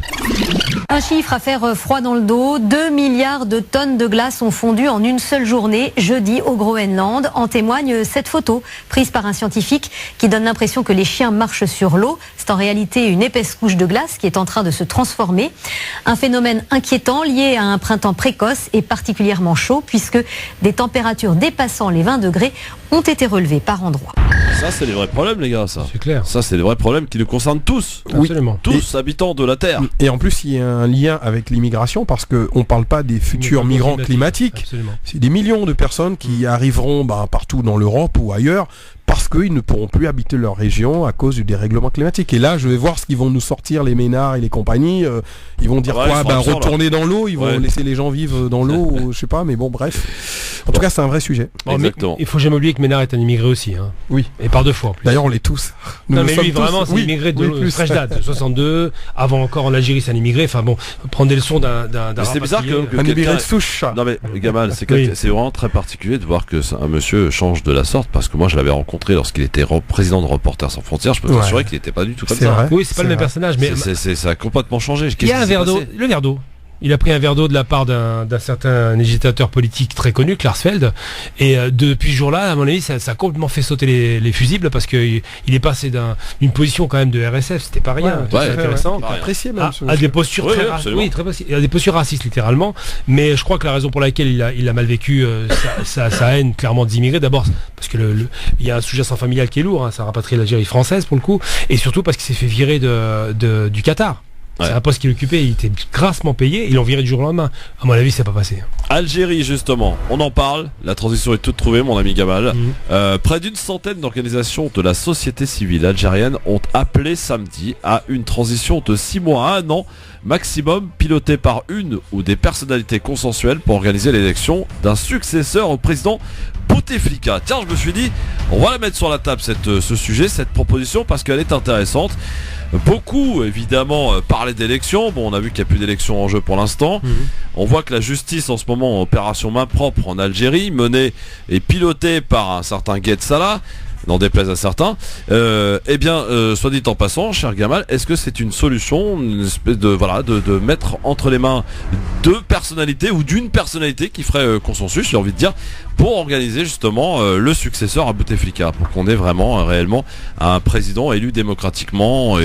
Un chiffre à faire froid dans le dos, 2 milliards de tonnes de glace ont fondu en une seule journée, jeudi au Groenland. En témoigne cette photo prise par un scientifique qui donne l'impression que les chiens marchent sur l'eau. C'est en réalité une épaisse couche de glace qui est en train de se transformer. Un phénomène inquiétant lié à un printemps précoce et particulièrement chaud puisque des températures dépassant les 20 degrés ont été relevées par endroits. Ça, c'est les vrais problèmes, les gars, ça. C'est clair. Ça, c'est les vrais problèmes qui nous concernent tous. Absolument. Tous habitants de la Terre. Et en plus, il y a un lien avec l'immigration parce qu'on ne parle pas des futurs migrants climatiques. Absolument. C'est des millions de personnes qui arriveront partout dans l'Europe ou ailleurs parce qu'ils ne pourront plus habiter leur région à cause du dérèglement climatique. Et là, je vais voir ce qu'ils vont nous sortir, les Ménards et les compagnies. Ils vont dire retourner dans l'eau, ils vont laisser les gens vivre dans l'eau, ou, je sais pas, mais bon, bref. En tout cas, c'est un vrai sujet. Exactement. Il faut jamais oublier que Ménard est un immigré aussi. Hein. Oui. Et par 2 fois en plus. D'ailleurs, on l'est tous. Non, mais lui, vraiment, c'est immigré de fraîche date, de 62. Avant encore en Algérie, c'est un immigré. Enfin bon, prendre des leçons d'un c'est bizarre que un immigré de souche. Non mais Gamal, c'est vraiment très particulier de voir que un monsieur change de la sorte, parce que moi je l'avais rencontré lorsqu'il était président de Reporters sans frontières. Je peux t'assurer qu'il n'était pas du tout comme ça. Vrai. Oui, c'est pas le même personnage, mais ça a complètement changé. Il y a un verre d'eau, le verre d'eau. Il a pris un verre d'eau de la part d'un certain agitateur politique très connu, Klarsfeld, et depuis ce jour-là, à mon avis, ça a complètement fait sauter les fusibles parce qu'il est passé d'une position quand même de RSF, c'était pas rien, c'est intéressant, apprécié même, à des postures à des postures racistes littéralement, mais je crois que la raison pour laquelle il a mal vécu sa haine clairement des immigrés, d'abord parce que il y a un sous-jacent familial qui est lourd, hein, ça a rapatrié l'Algérie française pour le coup, et surtout parce qu'il s'est fait virer du Qatar. C'est un poste qu'il occupait, il était grassement payé, ils l'ont viré du jour au lendemain. À mon avis, c'est pas passé. Algérie, justement, on en parle, la transition est toute trouvée, mon ami Gamal. Près d'une centaine d'organisations de la société civile algérienne ont appelé samedi à une transition de 6 mois à 1 an maximum, pilotée par une ou des personnalités consensuelles pour organiser l'élection d'un successeur au président Bouteflika. Tiens, je me suis dit, on va la mettre sur la table ce sujet, cette proposition, parce qu'elle est intéressante. Beaucoup, évidemment, parlaient d'élections. Bon, on a vu qu'il n'y a plus d'élections en jeu pour l'instant. On voit que la justice, en ce moment, en opération main propre en Algérie, menée et pilotée par un certain Gued Salah, n'en déplaise à certains. Soit dit en passant, cher Gamal, est-ce que c'est une solution, une espèce de mettre entre les mains deux personnalités ou d'une personnalité qui ferait consensus, j'ai envie de dire, pour organiser justement le successeur à Bouteflika, pour qu'on ait vraiment réellement un président élu démocratiquement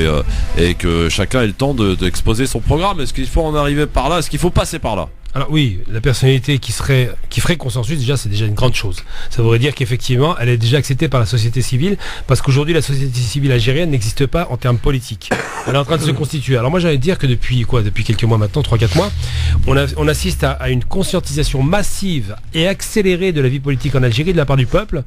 et que chacun ait le temps d'exposer son programme. Est-ce qu'il faut en arriver par là? Est-ce qu'il faut passer par là? Alors oui, la personnalité qui ferait consensus, déjà, c'est déjà une grande chose. Ça voudrait dire qu'effectivement, elle est déjà acceptée par la société civile, parce qu'aujourd'hui, la société civile algérienne n'existe pas en termes politiques. Elle est en train de se constituer. Alors moi, j'allais dire que depuis quelques mois maintenant, 3-4 mois, on assiste à une conscientisation massive et accélérée de la vie politique en Algérie de la part du peuple.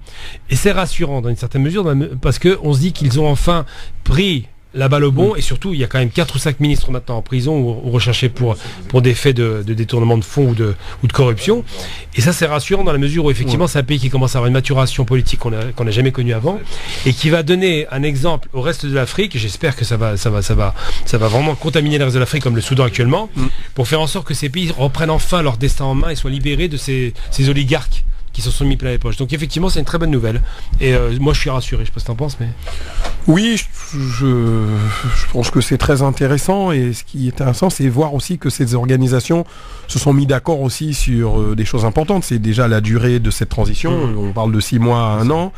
Et c'est rassurant dans une certaine mesure, parce qu'on se dit qu'ils ont enfin pris la balle au bon, et surtout il y a quand même 4 ou 5 ministres maintenant en prison ou recherchés pour des faits de détournement de fonds ou de corruption, et ça c'est rassurant dans la mesure où effectivement c'est un pays qui commence à avoir une maturation politique qu'on n'a jamais connue avant, et qui va donner un exemple au reste de l'Afrique. J'espère que ça va vraiment contaminer le reste de l'Afrique comme le Soudan actuellement, pour faire en sorte que ces pays reprennent enfin leur destin en main et soient libérés de ces oligarques qui se sont mis plein les poches. Donc effectivement c'est une très bonne nouvelle, et moi je suis rassuré. Je sais pas ce que t'en penses, mais oui, je pense que c'est très intéressant, et ce qui est intéressant c'est voir aussi que ces organisations se sont mis d'accord aussi sur des choses importantes. C'est déjà la durée de cette transition, on parle de 6 mois à 1 an.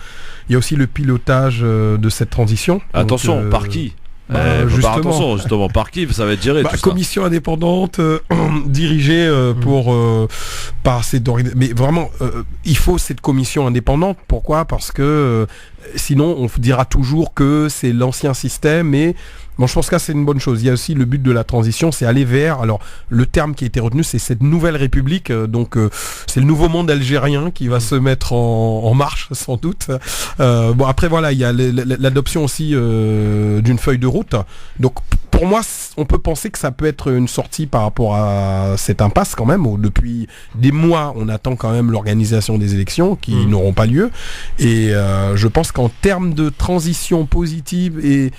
Il y a aussi le pilotage de cette transition. Attention, par qui? Justement, par qui ça va être géré, tout commission ça. Indépendante dirigée par cette organisation. Mais vraiment, il faut cette commission indépendante. Pourquoi? Parce que sinon, on dira toujours que c'est l'ancien système. Et bon, je pense que c'est une bonne chose. Il y a aussi le but de la transition, c'est aller vers. Alors, le terme qui a été retenu, c'est cette nouvelle république. Donc, c'est le nouveau monde algérien qui va se mettre en marche, sans doute. Bon, après, voilà, il y a l'adoption aussi d'une feuille de route. Donc, pour moi, on peut penser que ça peut être une sortie par rapport à cette impasse quand même, où depuis des mois, on attend quand même l'organisation des élections qui n'auront pas lieu. Et je pense qu'en termes de transition positive, et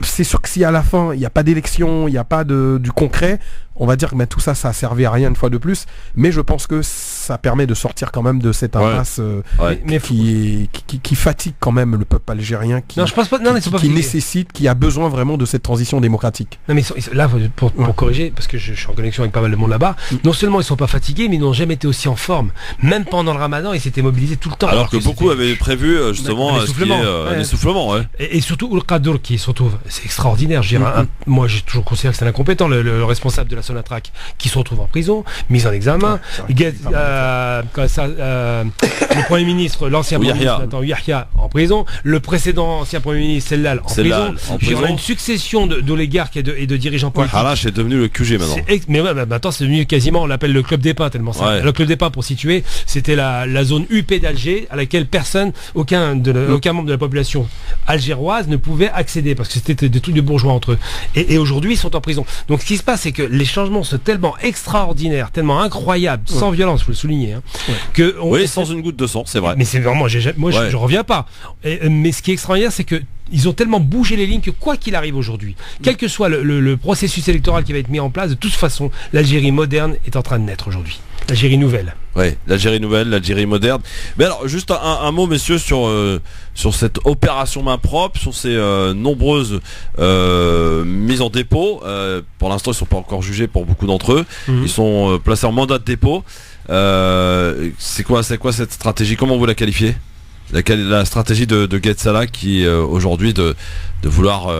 c'est sûr que si à la fin il n'y a pas d'élection, il n'y a pas du concret, on va dire que tout ça a servi à rien une fois de plus, mais je pense que ça permet de sortir quand même de cette impasse qui fatigue quand même le peuple algérien, qui nécessite, qui a besoin vraiment de cette transition démocratique. Non mais là, pour corriger, parce que je suis en connexion avec pas mal de monde là-bas, non seulement ils sont pas fatigués, mais ils n'ont jamais été aussi en forme. Même pendant le Ramadan, ils s'étaient mobilisés tout le temps. Alors que beaucoup avaient prévu justement un essoufflement. Et surtout Ould Qadour qui se retrouve, c'est extraordinaire. Je dirais, moi j'ai toujours considéré que c'est un incompétent, le responsable de la Sonatrach, qui se retrouve en prison, mis en examen. Le Premier ministre, l'ancien Premier ministre Yahya en prison, le précédent ancien Premier ministre Sellal en prison. On a une succession d'oligarques et de dirigeants politiques. Harash est devenu le QG maintenant. Mais maintenant c'est devenu quasiment, on l'appelle le Club des Pins tellement ça. Le Club des Pins, pour situer, c'était la zone UP d'Alger à laquelle aucun membre de la population algéroise ne pouvait accéder parce que c'était des trucs de bourgeois entre eux. Et aujourd'hui ils sont en prison. Donc ce qui se passe, c'est que les changements sont tellement extraordinaires, tellement incroyables, sans violence, faut le souligner, que sans une goutte de sang, c'est vrai. Mais c'est vraiment, je reviens pas. Mais ce qui est extraordinaire, c'est que ils ont tellement bougé les lignes que quoi qu'il arrive aujourd'hui, quel que soit le processus électoral qui va être mis en place, de toute façon, l'Algérie moderne est en train de naître aujourd'hui. L'Algérie nouvelle. Oui, l'Algérie nouvelle, l'Algérie moderne. Mais alors, juste un mot, messieurs, sur cette opération main propre, sur ces nombreuses mises en dépôt. Pour l'instant, ils ne sont pas encore jugés pour beaucoup d'entre eux. Ils sont placés en mandat de dépôt. C'est quoi cette stratégie? Comment vous la qualifiez? La stratégie de Gued Salah qui aujourd'hui de vouloir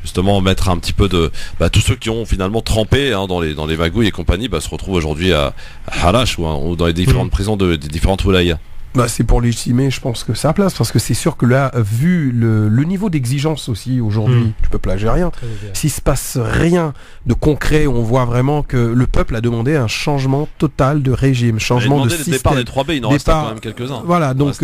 justement mettre un petit peu de tous ceux qui ont finalement trempé dans les magouilles et compagnie se retrouvent aujourd'hui à Harash ou dans les différentes prisons des différentes wilayas. C'est pour légitimer, je pense que ça place, parce que c'est sûr que là, vu le niveau d'exigence aussi aujourd'hui du peuple algérien, s'il se passe rien de concret, on voit vraiment que le peuple a demandé un changement total de régime, changement de système. Le départ des 3B, il en reste quand même quelques-uns. Voilà, donc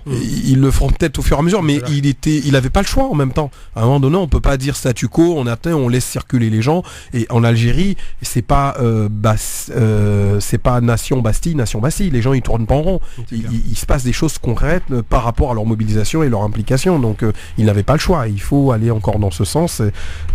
ils le feront peut-être au fur et à mesure, mais il avait pas le choix en même temps. À un moment donné, on peut pas dire statu quo, on laisse circuler les gens. Et en Algérie, c'est pas nation Bastille. Les gens ils tournent pas en rond. Il se passe des choses concrètes par rapport à leur mobilisation et leur implication. Donc ils n'avaient pas le choix. Il faut aller encore dans ce sens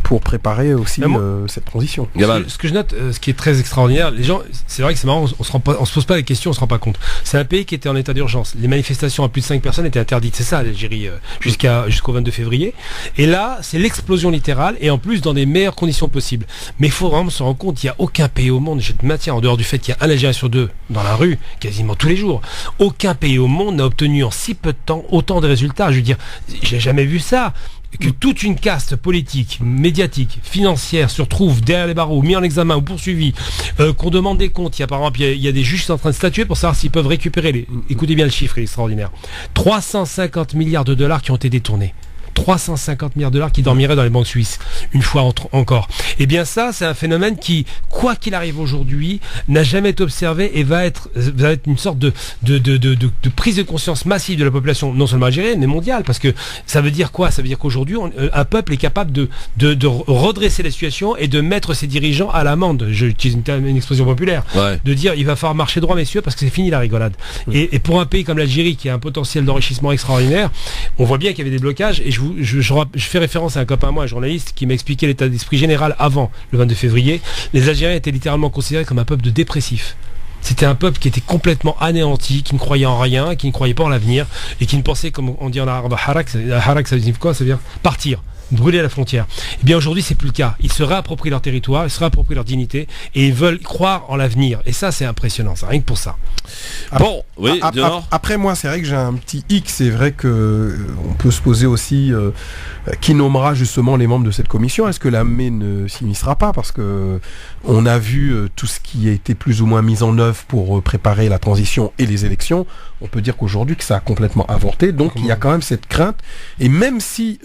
pour préparer aussi cette transition. Ce que je note, ce qui est très extraordinaire, les gens, c'est vrai que c'est marrant, on se pose pas les questions, on se rend pas compte. C'est un pays qui était en état d'urgence. Les manifestations à plus de 5 personnes étaient interdites. C'est ça l'Algérie jusqu'au 22 février. Et là, c'est l'explosion littérale et en plus dans des meilleures conditions possibles. Mais il faut vraiment se rendre compte, il n'y a aucun pays au monde, je te maintiens, en dehors du fait qu'il y a un Algérien sur 2 dans la rue, quasiment tous les jours, aucun pays au monde n'a obtenu en si peu de temps autant de résultats. Je veux dire, j'ai jamais vu ça. Que toute une caste politique, médiatique, financière se retrouve derrière les barreaux, mis en examen ou poursuivi, qu'on demande des comptes. Par exemple, il y a des juges qui sont en train de statuer pour savoir s'ils peuvent récupérer écoutez bien le chiffre, il est extraordinaire. 350 milliards de dollars qui ont été détournés. 350 milliards de dollars qui dormiraient dans les banques suisses, une fois encore. Et bien ça, c'est un phénomène qui, quoi qu'il arrive aujourd'hui, n'a jamais été observé et va être une sorte de prise de conscience massive de la population, non seulement algérienne, mais mondiale. Parce que ça veut dire quoi? Ça veut dire qu'aujourd'hui, un peuple est capable de redresser la situation et de mettre ses dirigeants à l'amende. J'utilise une expression populaire. De dire, il va falloir marcher droit, messieurs, parce que c'est fini la rigolade. Et pour un pays comme l'Algérie, qui a un potentiel d'enrichissement extraordinaire, on voit bien qu'il y avait des blocages. Et je fais référence à un copain à moi, un journaliste, qui m'a expliqué l'état d'esprit général avant le 22 février. Les Algériens étaient littéralement considérés comme un peuple de dépressifs. C'était un peuple qui était complètement anéanti, qui ne croyait en rien, qui ne croyait pas en l'avenir, et qui ne pensait, comme on dit en arabe, harak, ça veut dire quoi? Ça veut dire partir, brûler la frontière. Et bien aujourd'hui, c'est plus le cas. Ils se réapproprient leur territoire, ils se réapproprient leur dignité, et ils veulent croire en l'avenir. Et ça, c'est impressionnant, ça, rien que pour ça. Après moi, c'est vrai que j'ai un petit hic. C'est vrai que on peut se poser aussi qui nommera justement les membres de cette commission. Est-ce que l'AME ne s'immiscera pas? Parce que on a vu tout ce qui a été plus ou moins mis en œuvre pour préparer la transition et les élections. On peut dire qu'aujourd'hui que ça a complètement avorté. Donc il y a quand même cette crainte. Et même si,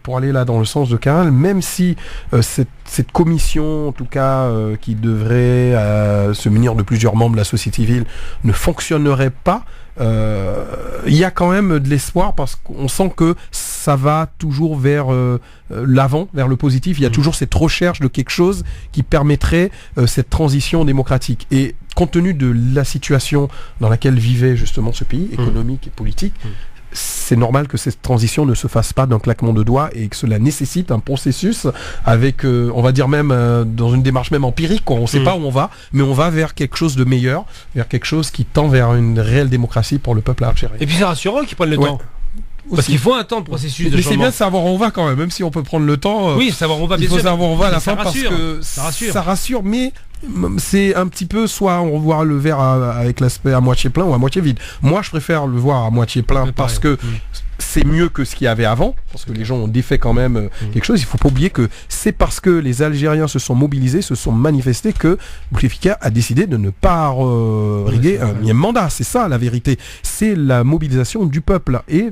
pour aller là dans le sens de Karel, même si cette commission, en tout cas, qui devrait se munir de plusieurs membres de la société civile, ne fonctionnerait pas, il y a quand même de l'espoir parce qu'on sent que ça va toujours vers l'avant, vers le positif. Il y a toujours cette recherche de quelque chose qui permettrait cette transition démocratique. Et compte tenu de la situation dans laquelle vivait justement ce pays, économique et politique, c'est normal que cette transition ne se fasse pas d'un claquement de doigts et que cela nécessite un processus avec, on va dire même, dans une démarche même empirique, quoi. On ne sait pas où on va, mais on va vers quelque chose de meilleur, vers quelque chose qui tend vers une réelle démocratie pour le peuple algérien. Et puis c'est rassurant qu'ils prennent le temps. Parce qu'il faut un temps de processus de changement. Mais c'est bien de savoir où on va quand même si on peut prendre le temps. Oui, savoir où on va, bien sûr. Il faut savoir où on va à la fin rassure, parce que ça rassure, mais c'est un petit peu soit on voit le verre avec l'aspect à moitié plein ou à moitié vide. Moi, je préfère le voir à moitié plein parce que c'est mieux que ce qu'il y avait avant, parce que les gens ont défait quand même quelque chose. Il faut pas oublier que c'est parce que les Algériens se sont mobilisés, se sont manifestés que Bouteflika a décidé de ne pas riguer un énième mandat. C'est ça la vérité. C'est la mobilisation du peuple et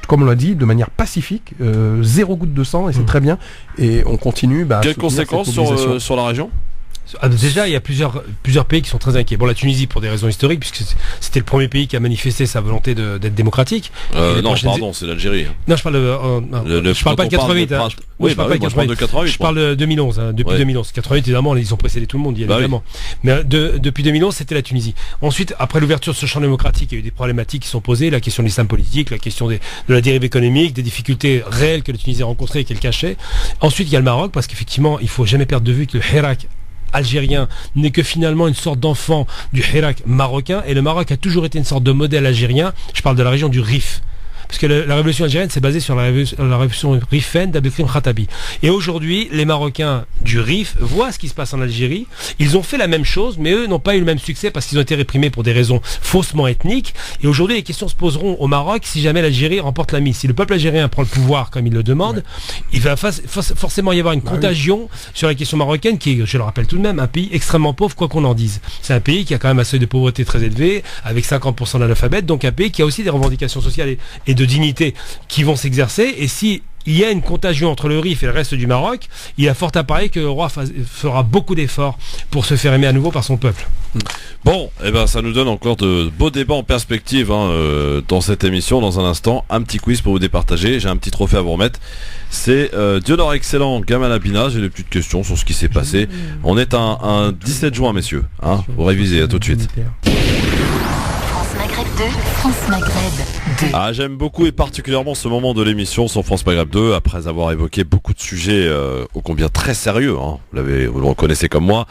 comme on l'a dit, de manière pacifique, 0 goutte de sang et c'est très bien. Et on continue. Quelles conséquences sur la région ? Déjà, il y a plusieurs pays qui sont très inquiets. Bon, la Tunisie pour des raisons historiques, puisque c'était le premier pays qui a manifesté sa volonté d'être démocratique. Non, pardon, c'est l'Algérie. Non, je parle je parle pas de 88. Oui, je parle pas de 88. Je parle de 2011. Depuis 2011, 88 évidemment, ils ont précédé tout le monde, évidemment. Mais depuis 2011, c'était la Tunisie. Ensuite, après l'ouverture de ce champ démocratique, il y a eu des problématiques qui sont posées, la question de l'islam politique, la question de la dérive économique, des difficultés réelles que la Tunisie a rencontrées et qu'elle cachait. Ensuite, il y a le Maroc, parce qu'effectivement, il faut jamais perdre de vue que le Hirak algérien n'est que finalement une sorte d'enfant du Hirak marocain, et le Maroc a toujours été une sorte de modèle algérien. Je parle de la région du Rif, parce que la révolution algérienne s'est basée sur la révolution rifaine d'Abdelkrim Khattabi. Et aujourd'hui, les Marocains du Rif voient ce qui se passe en Algérie. Ils ont fait la même chose, mais eux n'ont pas eu le même succès parce qu'ils ont été réprimés pour des raisons faussement ethniques. Et aujourd'hui, les questions se poseront au Maroc si jamais l'Algérie remporte la mise. Si le peuple algérien prend le pouvoir comme il le demande, il va forcément y avoir une contagion sur la question marocaine, qui est, je le rappelle tout de même, un pays extrêmement pauvre, quoi qu'on en dise. C'est un pays qui a quand même un seuil de pauvreté très élevé, avec 50% d'analphabètes, donc un pays qui a aussi des revendications sociales et de dignité qui vont s'exercer. Et si il y a une contagion entre le Rif et le reste du Maroc, il y a fort à parier que le roi fera beaucoup d'efforts pour se faire aimer à nouveau par son peuple. Bon, ça nous donne encore de beaux débats en perspective dans cette émission. Dans un instant, un petit quiz pour vous départager. J'ai un petit trophée à vous remettre. C'est Dieu excellent, Gamal Abina. J'ai des petites questions sur ce qui s'est passé. On est un 17 juin, messieurs. Vous révisez, à tout de suite. France Maghreb 2. J'aime beaucoup et particulièrement ce moment de l'émission sur France Maghreb 2, après avoir évoqué beaucoup de sujets ô combien très sérieux, vous le reconnaissez comme moi,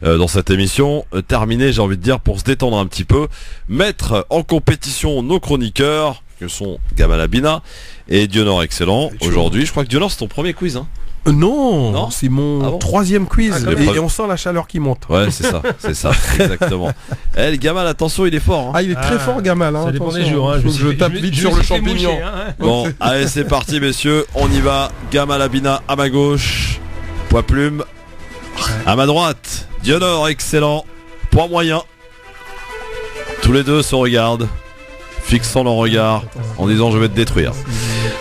dans cette émission. Terminé, j'ai envie de dire, pour se détendre un petit peu, mettre en compétition nos chroniqueurs, que sont Gamal Abina et Dionor Excellent. Aujourd'hui, je crois que Dionor, c'est ton premier quiz, Non, c'est mon troisième quiz et on sent la chaleur qui monte. Ouais, c'est ça, exactement. Le Gamal, attention, il est fort. Il est très fort, Gamal. Ça dépend des jours. Je tape vite sur le champignon. Bon, allez, c'est parti, messieurs. On y va. Gamal Abina à ma gauche, poids plume. À ma droite, Dionor Excellent, poids moyen. Tous les deux se regardent, fixant leur regard en disant je vais te détruire.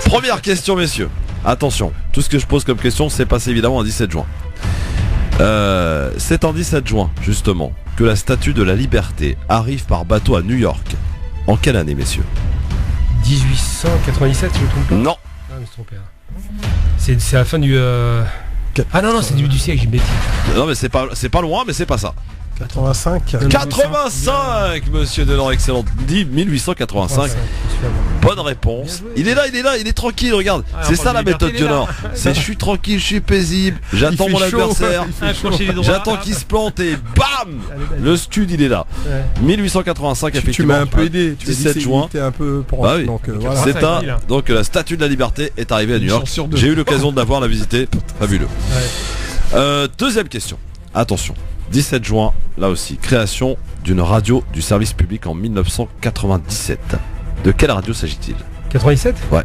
Première question, messieurs. Attention, tout ce que je pose comme question s'est passé évidemment un 17 juin. C'est en 17 juin, justement, que la Statue de la Liberté arrive par bateau à New York. En quelle année, messieurs ? 1897, je me trompe pas ? Non. Je me suis trompé. C'est à la fin du... non, c'est du siècle, j'ai bêtise. Non, mais c'est pas loin, mais c'est pas ça. 85, monsieur Delors, excellent. Dit 1885. Bonne réponse. Il est là, il est tranquille, regarde. C'est ça la méthode Dionor. C'est je suis tranquille, je suis paisible, j'attends mon adversaire, j'attends qu'il se plante et bam, le stud il est là. 1885, effectivement. Tu m'as un peu aidé. 17 juin. Un peu donc la Statue de la Liberté est arrivée à New York. J'ai eu l'occasion de la voir, la visiter. Fabuleux. Deuxième question. Attention. 17 juin, là aussi, création d'une radio du service public en 1997. De quelle radio s'agit-il ? 97 ? Ouais.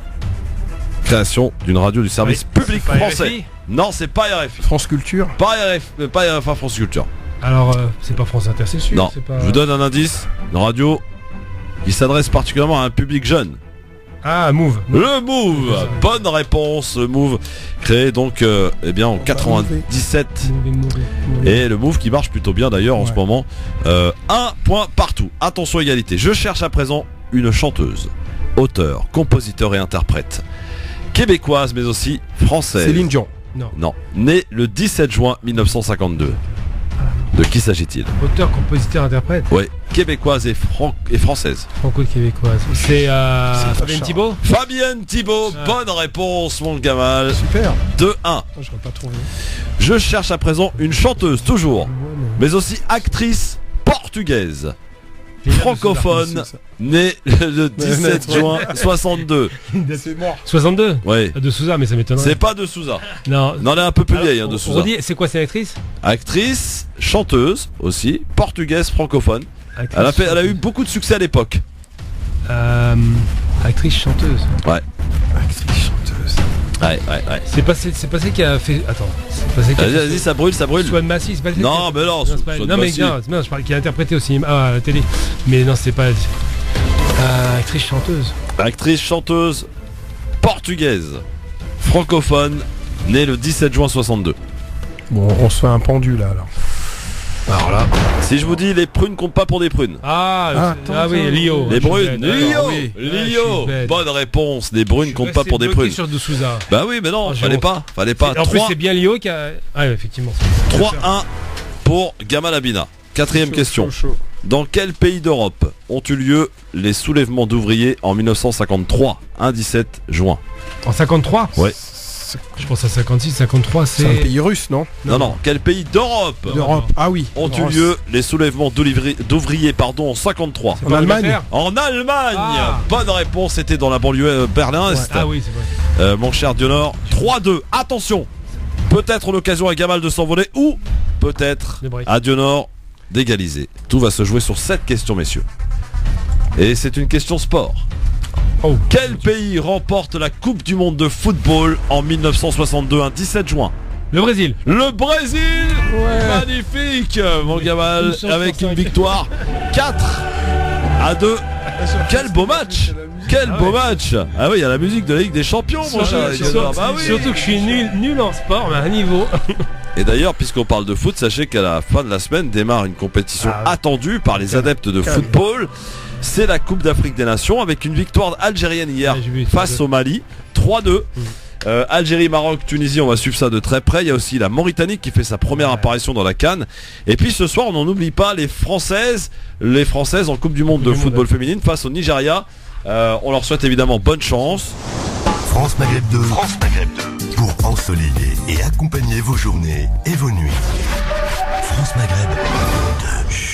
Création d'une radio du service public français. RFI ? Non, c'est pas RFI. France Culture ? Pas France Culture. Alors, c'est pas France Inter, c'est sûr. Non, je vous donne un indice. Une radio qui s'adresse particulièrement à un public jeune. Move. Le Move. Bonne réponse. Le Move créé donc en 97. Et le Move qui marche plutôt bien d'ailleurs en ce moment. 1 point partout. Attention, égalité. Je cherche à présent une chanteuse, auteur, compositeur et interprète québécoise mais aussi française. Céline Dion. Non. Née le 17 juin 1952. De qui s'agit-il ? Auteur, compositeur, interprète. Oui. québécoise et française. Franco-québécoise. C'est Fabienne Thibault. Fabienne Thibault, bonne réponse mon Gamal. Super. 2-1. J'aurais pas trouvé. Je cherche à présent une chanteuse toujours, mais aussi actrice portugaise. Francophone, née le 17 juin 62. C'est mort. 62 Oui. De Souza, mais ça m'étonnerait. C'est pas de Souza. Non. Elle est un peu plus vieille de Souza. C'est quoi, c'est actrice? Actrice, chanteuse aussi, portugaise, francophone. Elle a eu beaucoup de succès à l'époque. Actrice, chanteuse. Ouais. Actrice, chanteuse. Ouais. C'est pas celle qui a fait. Attends. Vas-y, ça brûle. Swan Massy, c'est pas non, mais non. Je parle qui a interprété au cinéma, à la télé. Mais non, c'est pas. Actrice, chanteuse. Actrice, chanteuse, portugaise, francophone, née le 17 juin 62. Bon, on se fait un pendu là alors. Alors là, si je vous dis les prunes comptent pas pour des prunes. Oui, Lio. Les brunes, Lio. Bonne réponse. Les brunes comptent pas pour des prunes. Sur de Souza. Bah oui, mais non, fallait pas. En plus, c'est bien Lio qui a. Ah, effectivement. 3-1 pour Gamal Abina. Quatrième question. Dans quel pays d'Europe ont eu lieu les soulèvements d'ouvriers en 1953, 17 juin? En 53? Ouais. Je pense à 56, 53, c'est un pays russe, non? Non. Quel pays d'Europe Ah oui. Ont eu lieu les soulèvements d'ouvriers en 53? En Allemagne. En Allemagne. Bonne réponse, c'était dans la banlieue Berlin-Est. Ah oui, c'est vrai. Mon cher Dionor, 3-2. Attention, peut-être l'occasion à Gamal de s'envoler ou peut-être à Dionor d'égaliser. Tout va se jouer sur cette question, messieurs. Et c'est une question sport. Quel pays remporte la Coupe du Monde de football en 1962, 17 juin? Le Brésil. Le Brésil. Magnifique, mon Gamal, avec une victoire 4-2. Quel beau match. Match. Ah oui, il y a la musique de la Ligue des Champions, mon cher. Surtout que je suis nul en sport, mais à un niveau. Et d'ailleurs, puisqu'on parle de foot, sachez qu'à la fin de la semaine démarre une compétition attendue par les adeptes de football. C'est la Coupe d'Afrique des Nations avec une victoire algérienne hier face au Mali, 3-2. Algérie, Maroc, Tunisie, on va suivre ça de très près. Il y a aussi la Mauritanie qui fait sa première apparition dans la CAN. Et puis ce soir, on n'en oublie pas les Françaises en Coupe du Monde de football féminine face au Nigeria. On leur souhaite évidemment bonne chance. France Maghreb 2. Pour ensoleiller et accompagner vos journées et vos nuits. France Maghreb 2.